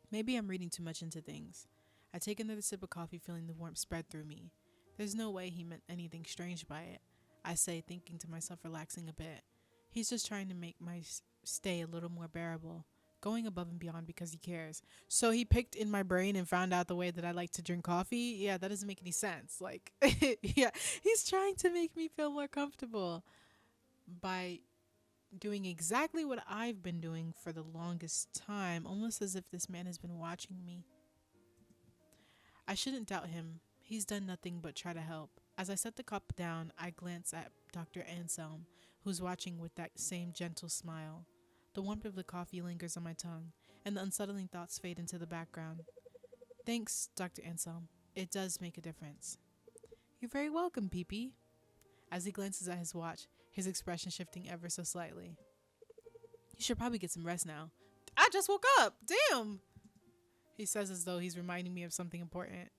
Maybe I'm reading too much into things. I take another sip of coffee, feeling the warmth spread through me. There's no way he meant anything strange by it. I say, thinking to myself, relaxing a bit. He's just trying to make my stay a little more bearable, going above and beyond because he cares. So he picked in my brain and found out the way that I like to drink coffee? Yeah, that doesn't make any sense. Like, yeah, he's trying to make me feel more comfortable by doing exactly what I've been doing for the longest time, almost as if this man has been watching me. I shouldn't doubt him. He's done nothing but try to help. As I set the cup down, I glance at Dr. Anselm, who's watching with that same gentle smile. The warmth of the coffee lingers on my tongue, and the unsettling thoughts fade into the background. Thanks, Dr. Anselm. It does make a difference. You're very welcome, Pee-Pee. As he glances at his watch, his expression shifting ever so slightly. You should probably get some rest now. I just woke up. Damn. He says as though he's reminding me of something important.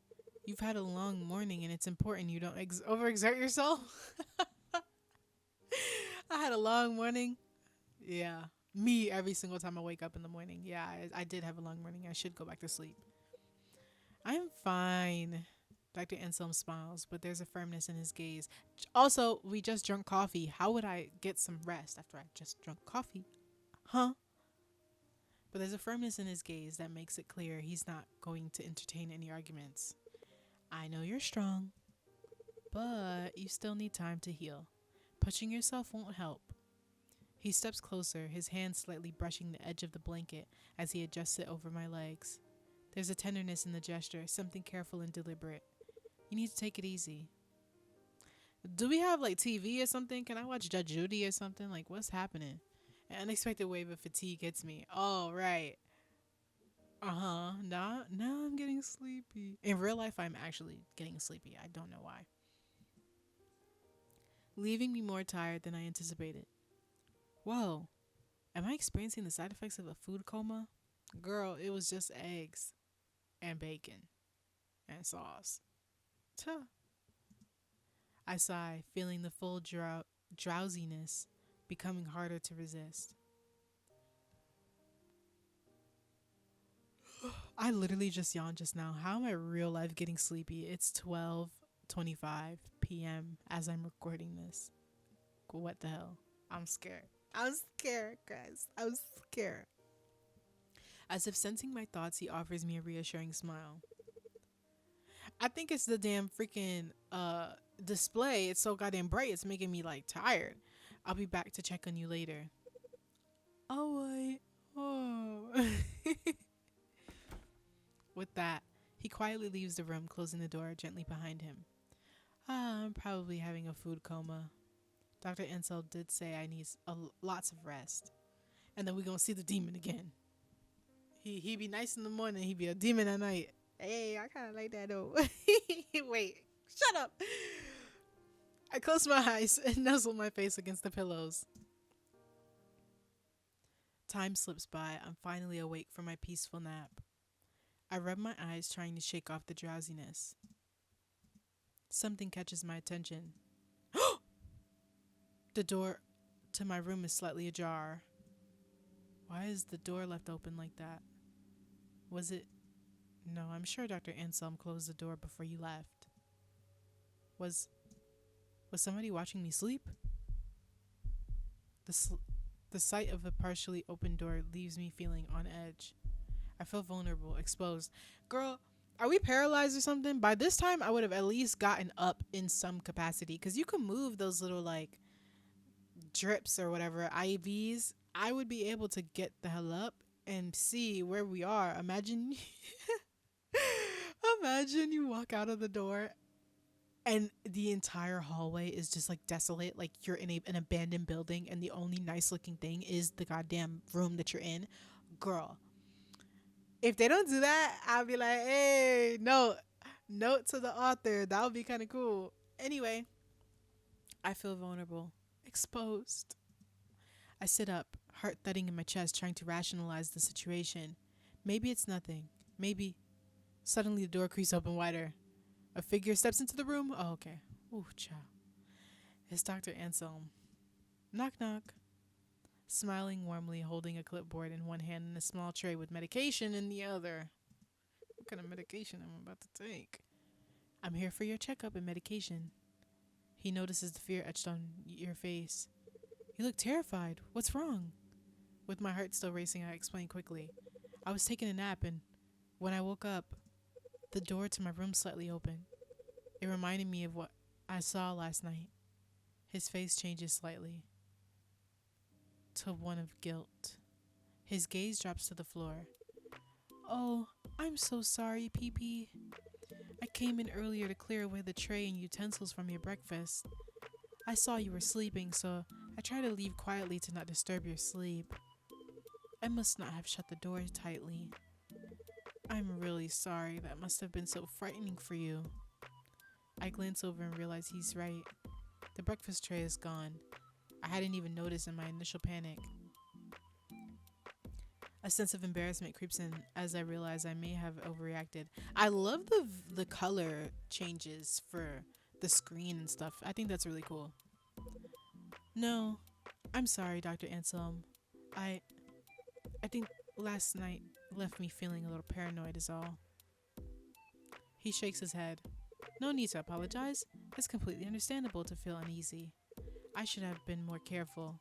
You've had a long morning and it's important you don't overexert yourself. I had a long morning. Yeah. Me every single time I wake up in the morning. Yeah, I did have a long morning. I should go back to sleep. I'm fine. Dr. Anselm smiles, but there's a firmness in his gaze. Also, we just drank coffee. How would I get some rest after I just drunk coffee? Huh? But there's a firmness in his gaze that makes it clear he's not going to entertain any arguments. I know you're strong, but you still need time to heal. Pushing yourself won't help. He steps closer, his hand slightly brushing the edge of the blanket as he adjusts it over my legs. There's a tenderness in the gesture, something careful and deliberate. You need to take it easy. Do we have like TV or something? Can I watch Judge Judy or something? Like, what's happening? An unexpected wave of fatigue hits me. Oh, right. Now I'm getting sleepy. In real life, I'm actually getting sleepy. I don't know why. Leaving me more tired than I anticipated. Whoa. Am I experiencing the side effects of a food coma? Girl, it was just eggs and bacon and sauce. Tuh. I sigh, feeling the full drowsiness becoming harder to resist. I literally just yawned just now. How am I real life getting sleepy? It's 12:25 p.m. as I'm recording this. What the hell? I'm scared. I'm scared, guys. I'm scared. As if sensing my thoughts, he offers me a reassuring smile. I think it's the damn freaking display. It's so goddamn bright. It's making me like tired. I'll be back to check on you later. Oh, wait. Oh. With that, he quietly leaves the room, closing the door gently behind him. I'm probably having a food coma. Dr. Ansel did say I need lots of rest. And then we're going to see the demon again. He be nice in the morning. He be a demon at night. Hey, I kind of like that though. Wait, shut up. I close my eyes and nuzzle my face against the pillows. Time slips by. I'm finally awake from my peaceful nap. I rub my eyes, trying to shake off the drowsiness. Something catches my attention. The door to my room is slightly ajar. Why is the door left open like that? Was it? No, I'm sure Dr. Anselm closed the door before you left. Was somebody watching me sleep? The sight of a partially open door leaves me feeling on edge. I feel vulnerable, exposed. Girl, are we paralyzed or something? By this time, I would have at least gotten up in some capacity. Because you can move those little, like, drips or whatever, IVs. I would be able to get the hell up and see where we are. Imagine you walk out of the door and the entire hallway is just like desolate, like you're in an abandoned building and the only nice looking thing is the goddamn room that you're in. Girl, if they don't do that, I'll be like, hey, note to the author. That would be kind of cool. Anyway, I feel vulnerable, exposed. I sit up, heart thudding in my chest, trying to rationalize the situation. Maybe it's nothing. Maybe. Suddenly the door creaks open wider. A figure steps into the room. Oh, okay. Ooh, child. It's Dr. Anselm. Knock, knock. Smiling warmly, holding a clipboard in one hand and a small tray with medication in the other. What kind of medication am I about to take? I'm here for your checkup and medication. He notices the fear etched on your face. You look terrified. What's wrong? With my heart still racing, I explain quickly. I was taking a nap and when I woke up, the door to my room slightly opened. It reminded me of what I saw last night. His face changes slightly to one of guilt. His gaze drops to the floor. Oh, I'm so sorry, Pee-Pee. I came in earlier to clear away the tray and utensils from your breakfast. I saw you were sleeping, so I tried to leave quietly to not disturb your sleep. I must not have shut the door tightly. I'm really sorry. That must have been so frightening for you. I glance over and realize he's right. The breakfast tray is gone. I hadn't even noticed in my initial panic. A sense of embarrassment creeps in as I realize I may have overreacted. I love the color changes for the screen and stuff. I think that's really cool. No, I'm sorry, Dr. Anselm. I think last night left me feeling a little paranoid is all. He shakes his head. No need to apologize. It's completely understandable to feel uneasy. I should have been more careful.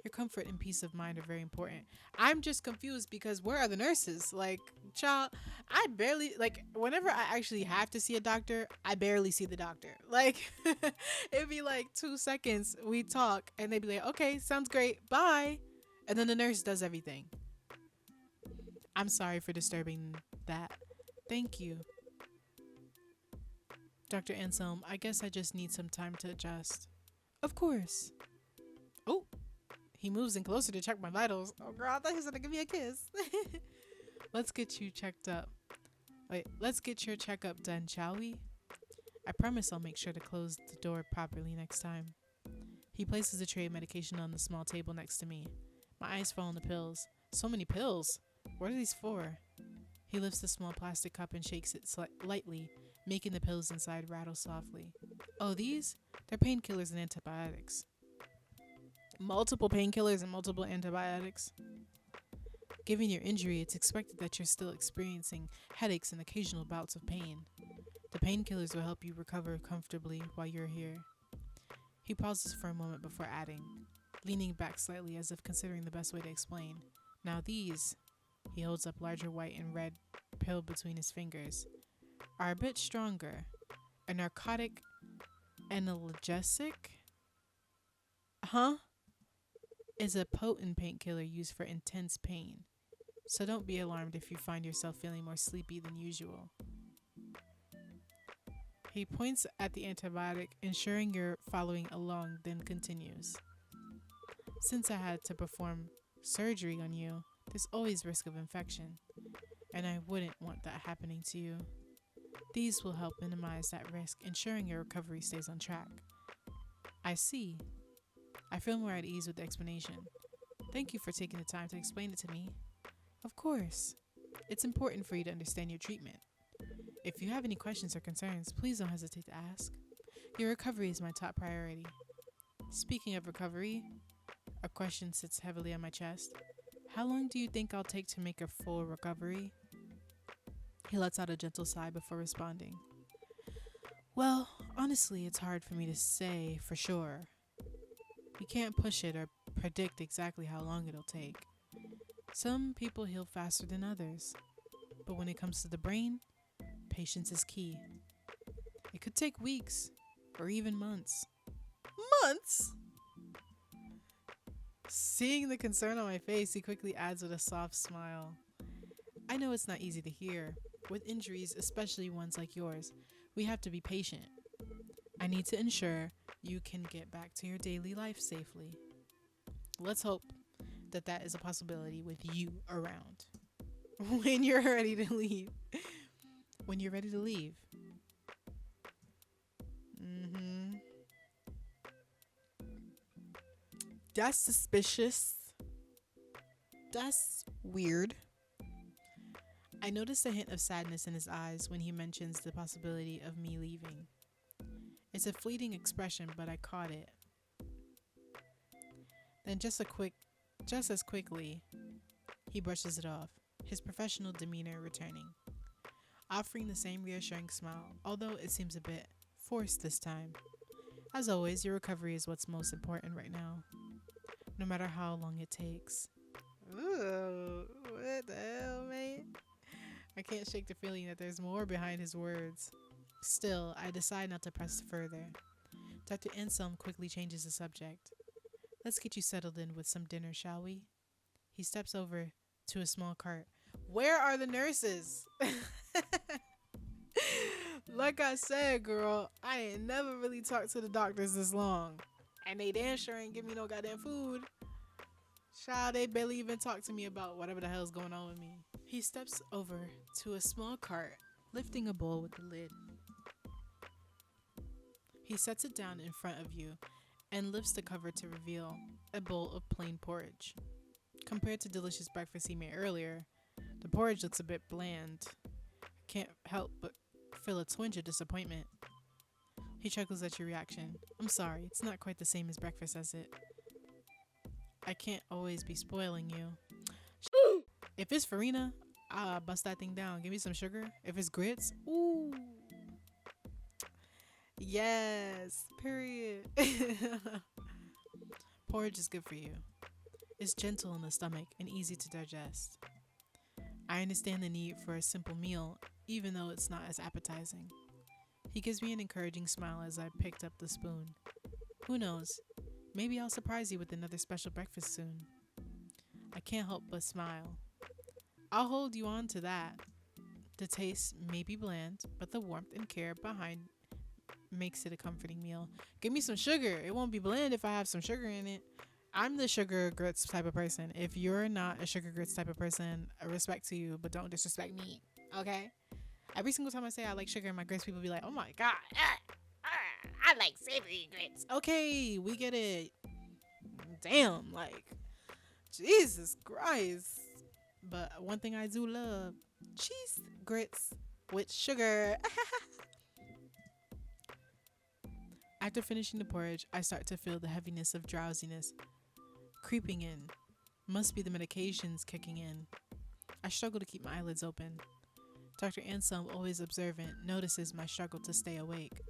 Your comfort and peace of mind are very important. I'm just confused because where are the nurses? Like, child, I barely, like, whenever I actually have to see a doctor, I barely see the doctor. Like, it'd be like 2 seconds, we talk, and they'd be like, okay, sounds great, bye. And then the nurse does everything. I'm sorry for disturbing that. Thank you. Dr. Anselm, I guess I just need some time to adjust. Of course. Oh, he moves in closer to check my vitals. Oh, girl, I thought he was going to give me a kiss. Let's get you checked up. Wait, let's get your checkup done, shall we? I promise I'll make sure to close the door properly next time. He places a tray of medication on the small table next to me. My eyes fall on the pills. So many pills. What are these for? He lifts the small plastic cup and shakes it lightly, making the pills inside rattle softly. Oh, these? They're painkillers and antibiotics. Multiple painkillers and multiple antibiotics. Given your injury, it's expected that you're still experiencing headaches and occasional bouts of pain. The painkillers will help you recover comfortably while you're here. He pauses for a moment before adding, leaning back slightly as if considering the best way to explain. Now these, he holds up larger white and red pill between his fingers, are a bit stronger. A narcotic analgesic? Huh? Is a potent painkiller used for intense pain. So don't be alarmed if you find yourself feeling more sleepy than usual. He points at the antibiotic, ensuring you're following along, then continues. Since I had to perform surgery on you, there's always risk of infection, and I wouldn't want that happening to you. These will help minimize that risk, ensuring your recovery stays on track. I see. I feel more at ease with the explanation. Thank you for taking the time to explain it to me. Of course. It's important for you to understand your treatment. If you have any questions or concerns, please don't hesitate to ask. Your recovery is my top priority. Speaking of recovery, a question sits heavily on my chest. How long do you think I'll take to make a full recovery? He lets out a gentle sigh before responding. Well, honestly, it's hard for me to say for sure. You can't push it or predict exactly how long it'll take. Some people heal faster than others. But when it comes to the brain, patience is key. It could take weeks or even months. Months? Seeing the concern on my face, he quickly adds with a soft smile. I know it's not easy to hear. With injuries, especially ones like yours, we have to be patient. I need to ensure you can get back to your daily life safely. Let's hope that that is a possibility with you around. When you're ready to leave. When you're ready to leave. That's suspicious. That's weird. I noticed a hint of sadness in his eyes when he mentions the possibility of me leaving. It's a fleeting expression, but I caught it. Then just as quickly, he brushes it off, his professional demeanor returning, offering the same reassuring smile, although it seems a bit forced this time. As always, your recovery is what's most important right now, no matter how long it takes. Ooh, what the hell, man? I can't shake the feeling that there's more behind his words. Still, I decide not to press further. Dr. Anselm quickly changes the subject. Let's get you settled in with some dinner, shall we? He steps over to a small cart. Where are the nurses? Like I said, girl, I ain't never really talked to the doctors this long. And they damn sure ain't give me no goddamn food. Child, they barely even talk to me about whatever the hell's going on with me. He steps over to a small cart, lifting a bowl with the lid. He sets it down in front of you and lifts the cover to reveal a bowl of plain porridge. Compared to delicious breakfast he made earlier, the porridge looks a bit bland. I can't help but feel a twinge of disappointment. He chuckles at your reaction. I'm sorry, it's not quite the same as breakfast, is it? I can't always be spoiling you. If it's farina, I'll bust that thing down. Give me some sugar. If it's grits, ooh. Yes, period. Porridge is good for you. It's gentle in the stomach and easy to digest. I understand the need for a simple meal, even though it's not as appetizing. He gives me an encouraging smile as I picked up the spoon. Who knows? Maybe I'll surprise you with another special breakfast soon. I can't help but smile. I'll hold you on to that. The taste may be bland, but the warmth and care behind makes it a comforting meal. Give me some sugar. It won't be bland if I have some sugar in it. I'm the sugar grits type of person. If you're not a sugar grits type of person, respect to you, but don't disrespect me. Okay? Every single time I say I like sugar in my grits, people be like, oh my God. I like savory grits. Okay, we get it. Damn, like, Jesus Christ. But one thing I do love, cheese grits with sugar. After finishing the porridge, I start to feel the heaviness of drowsiness creeping in. Must be the medications kicking in. I struggle to keep my eyelids open. Dr. Anselm, always observant, notices my struggle to stay awake.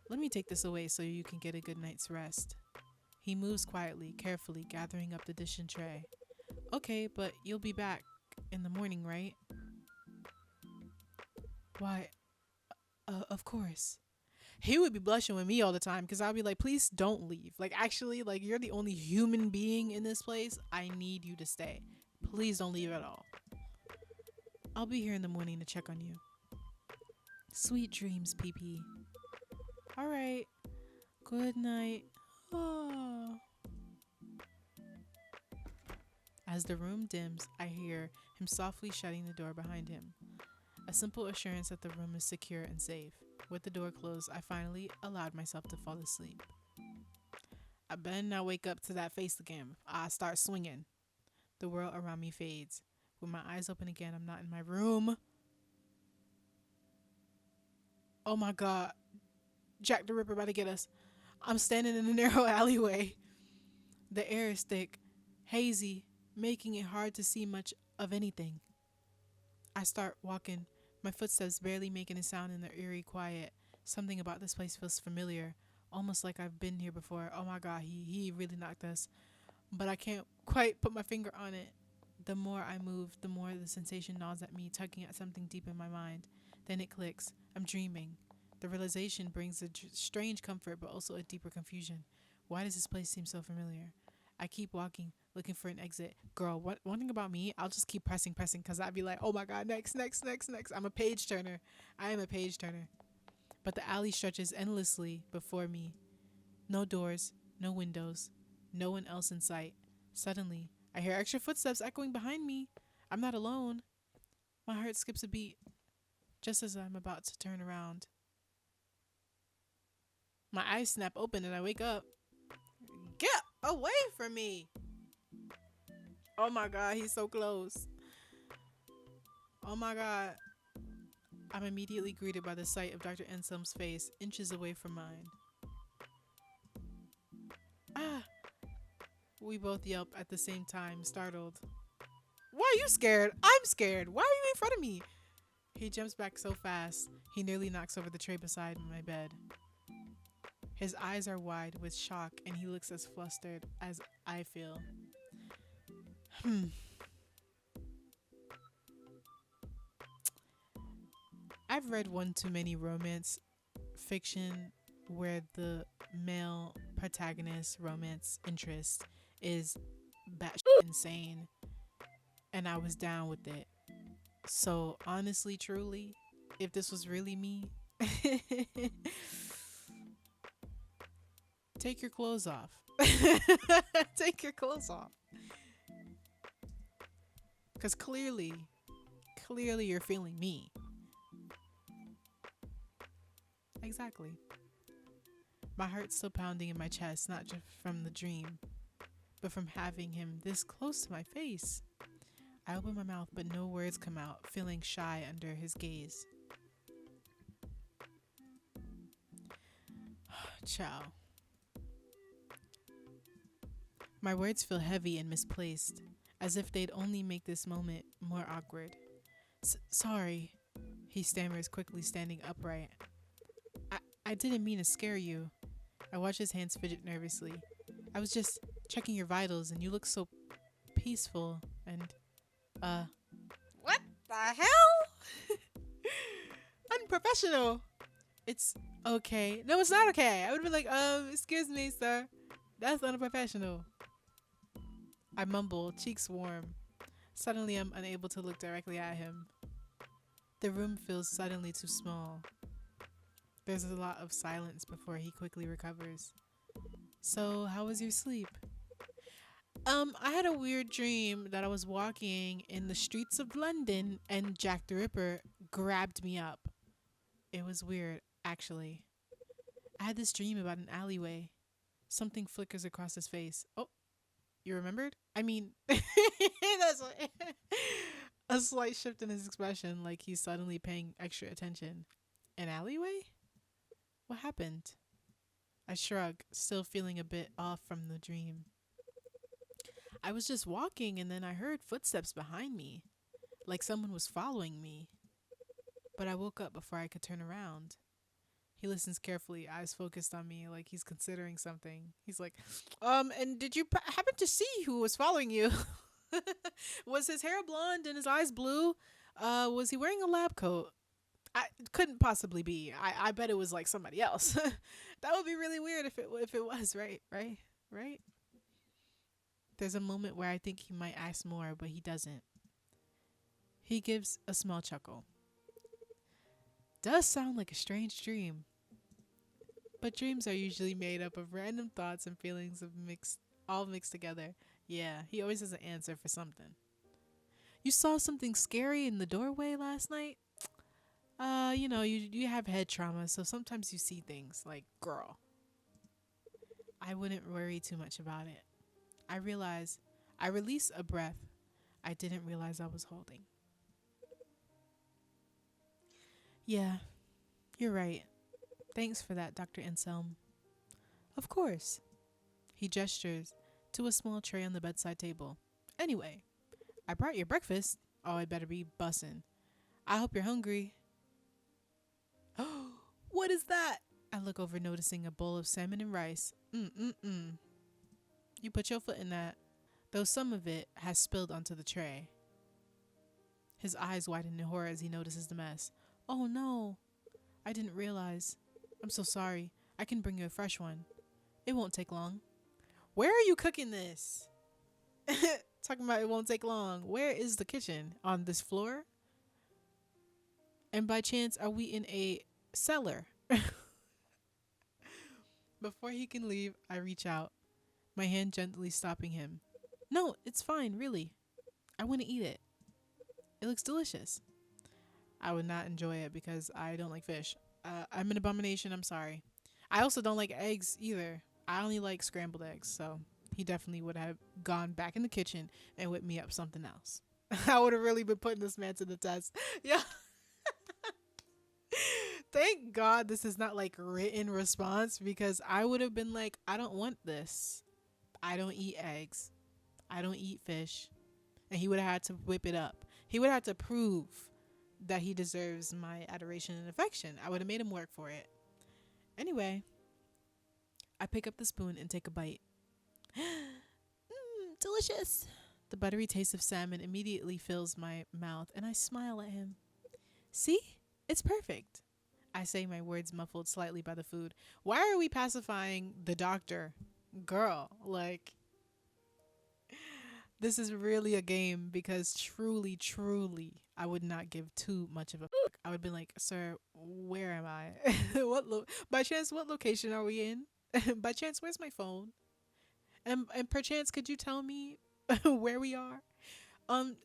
Let me take this away so you can get a good night's rest. He moves quietly, carefully, gathering up the dish and tray. Okay, but you'll be back in the morning, right? Why, of course. He would be blushing with me all the time because I'll be like, please don't leave. Like, actually, like, you're the only human being in this place. I need you to stay. Please don't leave at all. I'll be here in the morning to check on you. Sweet dreams, PP. All right. Good night. Oh. As the room dims, I hear him softly shutting the door behind him. A simple assurance that the room is secure and safe. With the door closed, I finally allowed myself to fall asleep. I better not wake up to that face again. I start swinging. The world around me fades. With my eyes open again, I'm not in my room. Oh my God. Jack the Ripper about to get us. I'm standing in a narrow alleyway. The air is thick, hazy, making it hard to see much of anything. I start walking, my footsteps barely making a sound in the eerie quiet. Something about this place feels familiar, almost like I've been here before. Oh my God, he really knocked us. But I can't quite put my finger on it. The more I move, the more the sensation gnaws at me, tugging at something deep in my mind. Then it clicks. I'm dreaming. The realization brings a strange comfort, but also a deeper confusion. Why does this place seem so familiar? I keep walking, looking for an exit. Girl, one thing about me, I'll just keep pressing, because I'd be like, oh my God, next. I'm a page turner. I am a page turner. But the alley stretches endlessly before me. No doors, no windows, no one else in sight. Suddenly, I hear extra footsteps echoing behind me. I'm not alone. My heart skips a beat just as I'm about to turn around. My eyes snap open and I wake up. Get away from me! Oh my God, he's so close. Oh my God. I'm immediately greeted by the sight of Dr. Anselm's face, inches away from mine. Ah! We both yelp at the same time, startled. Why are you scared? I'm scared. Why are you in front of me? He jumps back so fast, he nearly knocks over the tray beside my bed. His eyes are wide with shock, and he looks as flustered as I feel. I've read one too many romance fiction where the male protagonist romance interest is batshit insane, and I was down with it. So honestly, truly, if this was really me, take your clothes off. Take your clothes off. Because clearly you're feeling me. Exactly. My heart's still pounding in my chest, not just from the dream, but from having him this close to my face. I open my mouth, but no words come out, feeling shy under his gaze. Ciao. My words feel heavy and misplaced, as if they'd only make this moment more awkward. Sorry, he stammers, quickly standing upright. I didn't mean to scare you. I watch his hands fidget nervously. I was just checking your vitals, and you look so peaceful and, What the hell? Unprofessional. It's okay. No, it's not okay. I would be like, excuse me, sir. That's unprofessional. I mumble, cheeks warm. Suddenly, I'm unable to look directly at him. The room feels suddenly too small. There's a lot of silence before he quickly recovers. So, how was your sleep? I had a weird dream that I was walking in the streets of London and Jack the Ripper grabbed me up. It was weird, actually. I had this dream about an alleyway. Something flickers across his face. Oh, you remembered? I mean, that's a slight shift in his expression, like he's suddenly paying extra attention. An alleyway? What happened? I shrug, still feeling a bit off from the dream. I was just walking and then I heard footsteps behind me, like someone was following me. But I woke up before I could turn around. He listens carefully, eyes focused on me, like he's considering something. He's like, and did you happen to see who was following you? Was his hair blonde and his eyes blue? Was he wearing a lab coat? I couldn't possibly be. I bet it was like somebody else. That would be really weird if it was, right? Right? Right? There's a moment where I think he might ask more, but he doesn't. He gives a small chuckle. Does sound like a strange dream. But dreams are usually made up of random thoughts and feelings of all mixed together. Yeah, he always has an answer for something. You saw something scary in the doorway last night? You have head trauma, so sometimes you see things like, girl. I wouldn't worry too much about it. I release a breath I didn't realize I was holding. Yeah, you're right. Thanks for that, Dr. Anselm. Of course. He gestures to a small tray on the bedside table. Anyway, I brought your breakfast. Oh, I better be bussin'. I hope you're hungry. Oh, what is that? I look over, noticing a bowl of salmon and rice. Mm-mm-mm. You put your foot in that, though some of it has spilled onto the tray. His eyes widen in horror as he notices the mess. Oh no, I didn't realize. I'm so sorry. I can bring you a fresh one. It won't take long. Where are you cooking this? Talking about it won't take long. Where is the kitchen? On this floor? And by chance, are we in a cellar? Before he can leave, I reach out, my hand gently stopping him. No, it's fine, really. I want to eat it. It looks delicious. I would not enjoy it because I don't like fish. I'm an abomination. I'm sorry. I also don't like eggs either. I only like scrambled eggs, so he definitely would have gone back in the kitchen and whipped me up something else. I would have really been putting this man to the test. Yeah. Thank God this is not like written response because I would have been like, I don't want this. I don't eat eggs. I don't eat fish. And he would have had to whip it up. He would have to prove that he deserves my adoration and affection. I would have made him work for it. Anyway, I pick up the spoon and take a bite. Delicious. The buttery taste of salmon immediately fills my mouth and I smile at him. See? It's perfect. I say, my words muffled slightly by the food. Why are we pacifying the doctor? Girl, like, this is really a game because truly, truly, I would not give too much of a fuck. I would be like, sir, where am I? By chance, what location are we in? By chance, where's my phone? And perchance, could you tell me where we are?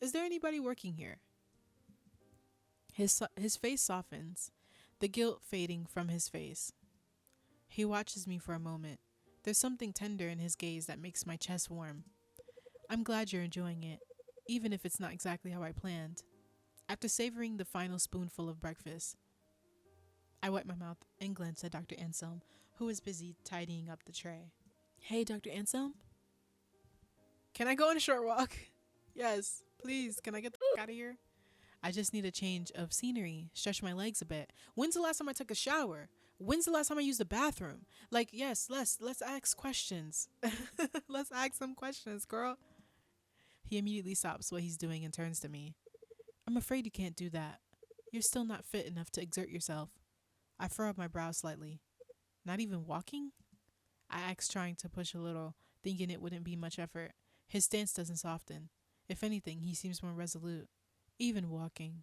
Is there anybody working here? His face softens, the guilt fading from his face. He watches me for a moment. There's something tender in his gaze that makes my chest warm. I'm glad you're enjoying it, even if it's not exactly how I planned. After savoring the final spoonful of breakfast, I wipe my mouth and glance at Dr. Anselm, who is busy tidying up the tray. Hey, Dr. Anselm? Can I go on a short walk? Yes, please. Can I get the fuck out of here? I just need a change of scenery, stretch my legs a bit. When's the last time I took a shower? When's the last time I used the bathroom? Like, yes, let's ask questions. Let's ask some questions, girl. He immediately stops what he's doing and turns to me. I'm afraid you can't do that. You're still not fit enough to exert yourself. I furrow up my brow slightly. Not even walking? I ask, trying to push a little, thinking it wouldn't be much effort. His stance doesn't soften. If anything, he seems more resolute. Even walking.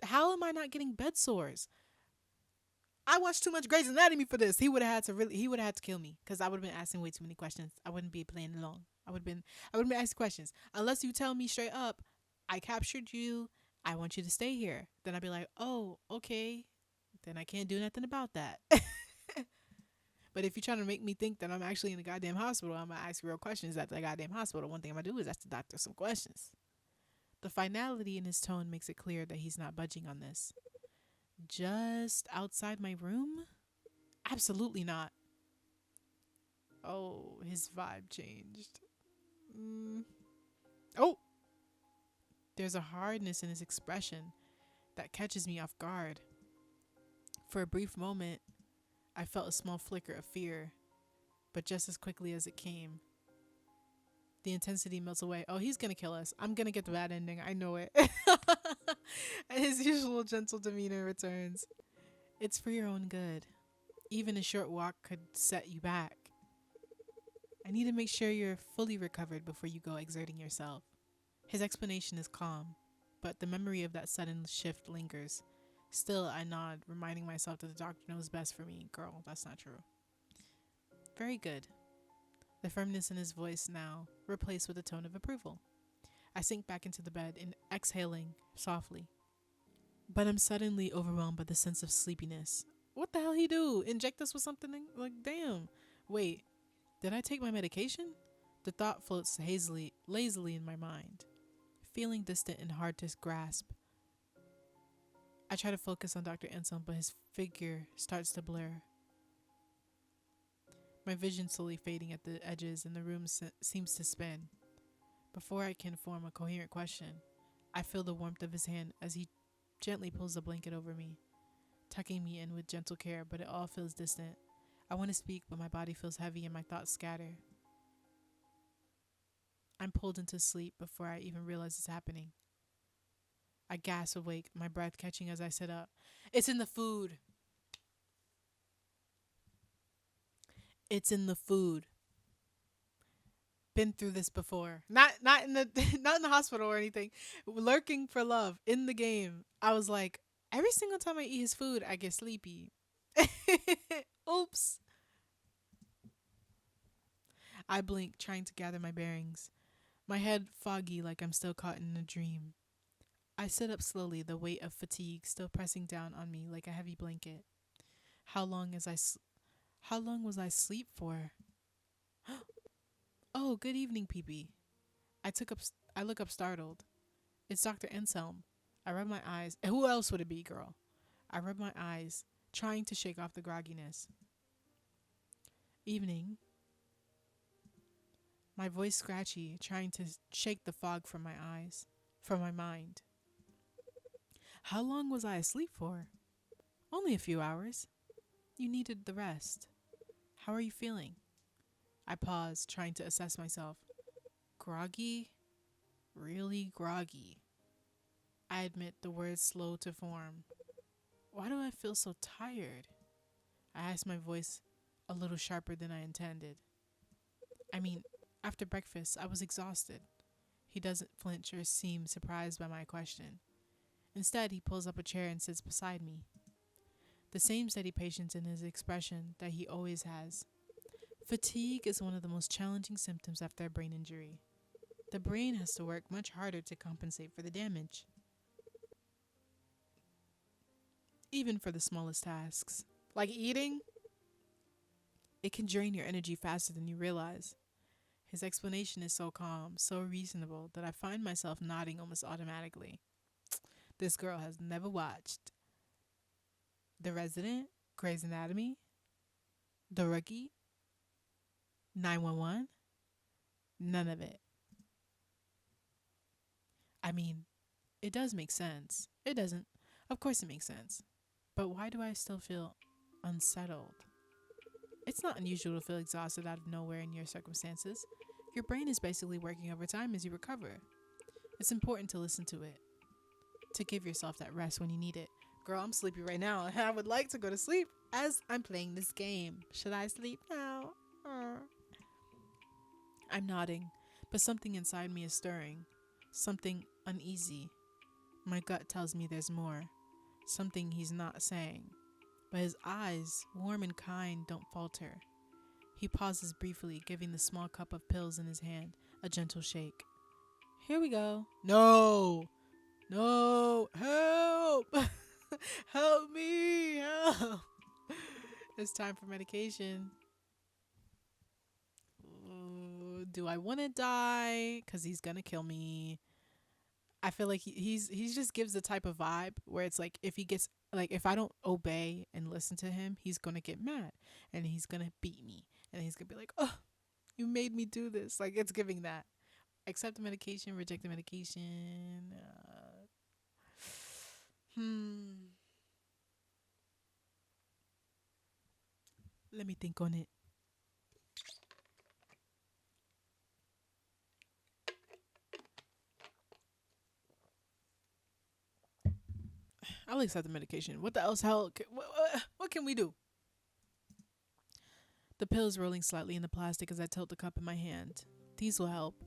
How am I not getting bed sores? I watched too much Grey's Anatomy for this. He would have had to kill me because I would have been asking way too many questions. I wouldn't be playing along. I would have been asking questions. Unless you tell me straight up, I captured you. I want you to stay here. Then I'd be like, oh, okay. Then I can't do nothing about that. But if you're trying to make me think that I'm actually in a goddamn hospital, I'm going to ask real questions at the goddamn hospital. One thing I'm going to do is ask the doctor some questions. The finality in his tone makes it clear that he's not budging on this. Just outside my room? Absolutely not. Oh, his vibe changed. Mm. Oh, there's a hardness in his expression that catches me off guard. For a brief moment, I felt a small flicker of fear, but just as quickly as it came, the intensity melts away. Oh, he's gonna kill us. I'm gonna get the bad ending. I know it. And his usual gentle demeanor returns. It's for your own good. Even a short walk could set you back. I need to make sure you're fully recovered before you go exerting yourself. His explanation is calm, but the memory of that sudden shift lingers. Still, I nod, reminding myself that the doctor knows best for me. Girl, that's not true. Very good. The firmness in his voice now replaced with a tone of approval. I sink back into the bed and exhaling softly. But I'm suddenly overwhelmed by the sense of sleepiness. What the hell he do? Inject us with something? Like, damn. Wait, did I take my medication? The thought floats lazily in my mind, feeling distant and hard to grasp. I try to focus on Dr. Anselm, but his figure starts to blur. My vision slowly fading at the edges, and the room seems to spin. Before I can form a coherent question, I feel the warmth of his hand as he gently pulls the blanket over me, tucking me in with gentle care, but it all feels distant. I want to speak, but my body feels heavy and my thoughts scatter. I'm pulled into sleep before I even realize it's happening. I gasp awake, my breath catching as I sit up. It's in the food. It's in the food. Been through this before. Not in the not in the hospital or anything. Lurking for love in the game. I was like, every single time I eat his food, I get sleepy. Oops. I blink, trying to gather my bearings. My head foggy like I'm still caught in a dream. I sit up slowly, the weight of fatigue still pressing down on me like a heavy blanket. How long as I s- how long was I asleep for? Oh, good evening, Pee. I look up startled. It's Dr. Anselm. I rub my eyes. Who else would it be, girl? I rub my eyes, trying to shake off the grogginess. Evening. My voice scratchy, trying to shake the fog from my eyes, from my mind. How long was I asleep for? Only a few hours. You needed the rest. How are you feeling? I pause, trying to assess myself. Groggy? Really groggy. I admit the words slow to form. Why do I feel so tired? I ask, my voice a little sharper than I intended. I mean, after breakfast, I was exhausted. He doesn't flinch or seem surprised by my question. Instead, he pulls up a chair and sits beside me. The same steady patience in his expression that he always has. Fatigue is one of the most challenging symptoms after a brain injury. The brain has to work much harder to compensate for the damage, even for the smallest tasks. Like eating, it can drain your energy faster than you realize. His explanation is so calm, so reasonable, that I find myself nodding almost automatically. This girl has never watched The Resident, Grey's Anatomy, The Rookie, 911, none of it. I mean, it does make sense. It doesn't. Of course it makes sense. But why do I still feel unsettled? It's not unusual to feel exhausted out of nowhere in your circumstances. Your brain is basically working overtime as you recover. It's important to listen to it, to give yourself that rest when you need it. Girl, I'm sleepy right now, and I would like to go to sleep as I'm playing this game. Should I sleep now? I'm nodding, but something inside me is stirring. Something uneasy. My gut tells me there's more. Something he's not saying. But his eyes, warm and kind, don't falter. He pauses briefly, giving the small cup of pills in his hand a gentle shake. Here we go. No! No! Help! Help me! Help! It's time for medication. Ooh, do I want to die? Because he's going to kill me. I feel like he's just gives the type of vibe where it's like if he gets like if I don't obey and listen to him, he's gonna get mad and he's gonna beat me and he's gonna be like, "Oh, you made me do this." Like it's giving that. Accept the medication, reject the medication. Hmm. Let me think on it. I'll accept the medication. What the else? What can we do? The pill is rolling slightly in the plastic as I tilt the cup in my hand. These will help.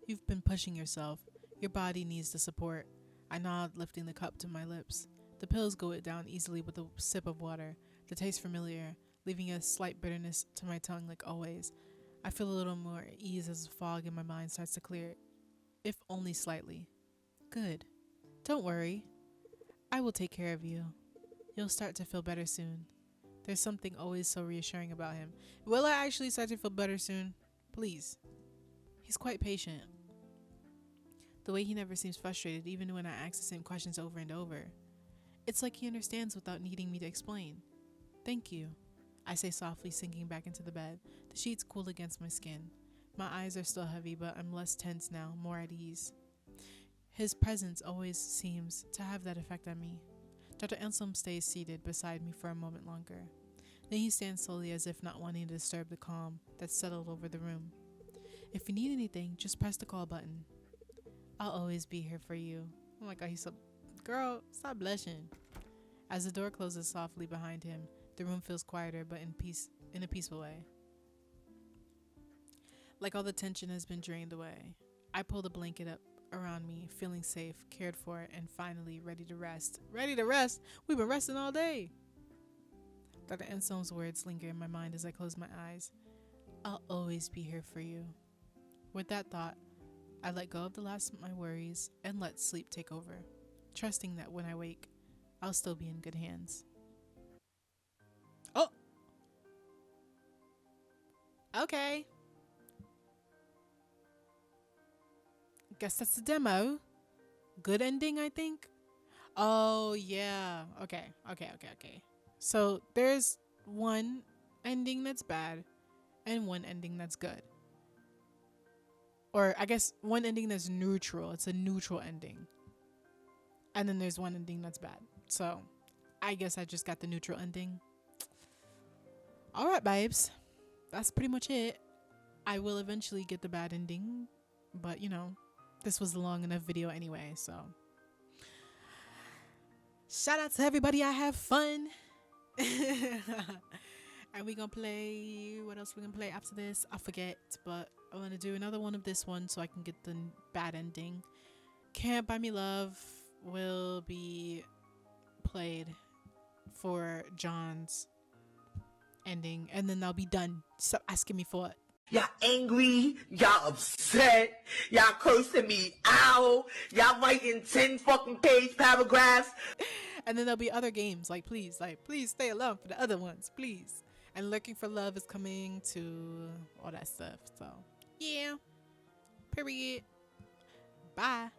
You've been pushing yourself. Your body needs the support. I nod, lifting the cup to my lips. The pills go down easily with a sip of water. The taste familiar, leaving a slight bitterness to my tongue like always. I feel a little more at ease as the fog in my mind starts to clear, if only slightly. Good. Don't worry. I will take care of you. You'll start to feel better soon. There's something always so reassuring about him. Will I actually start to feel better soon? Please. He's quite patient. The way he never seems frustrated even when I ask the same questions over and over. It's like he understands without needing me to explain. Thank you, I say softly, sinking back into the bed. The sheets cool against my skin. My eyes are still heavy, but I'm less tense now, more at ease. His presence always seems to have that effect on me. Dr. Anselm stays seated beside me for a moment longer. Then he stands slowly as if not wanting to disturb the calm that settled over the room. If you need anything, just press the call button. I'll always be here for you. Oh my god, he's so... Girl, stop blushing. As the door closes softly behind him, the room feels quieter but in a peaceful way. Like all the tension has been drained away. I pull the blanket up around me, feeling safe, cared for, and finally ready to rest. Ready to rest? We've been resting all day. Dr. Anselm's words linger in my mind as I close my eyes. I'll always be here for you. With that thought, I let go of the last of my worries and let sleep take over, trusting that when I wake, I'll still be in good hands. Oh! Okay. Guess that's the demo. Good ending, I think. Oh, yeah. Okay. So there's one ending that's bad and one ending that's good. Or I guess one ending that's neutral. It's a neutral ending. And then there's one ending that's bad. So I guess I just got the neutral ending. All right, babes. That's pretty much it. I will eventually get the bad ending. But, you know, this was a long enough video anyway, so. Shout out to everybody. I have fun. And we gonna play, what else we gonna play after this? I forget, but I want to do another one of this one so I can get the bad ending. Can't Buy Me Love will be played for John's ending, and then I'll be done. Stop asking me for it. Y'all angry, y'all upset, y'all cursing me out, y'all writing 10 fucking page paragraphs. And then there'll be other games, like please stay alone for the other ones, please. And Looking for Love is coming to all that stuff. So yeah, period. Bye.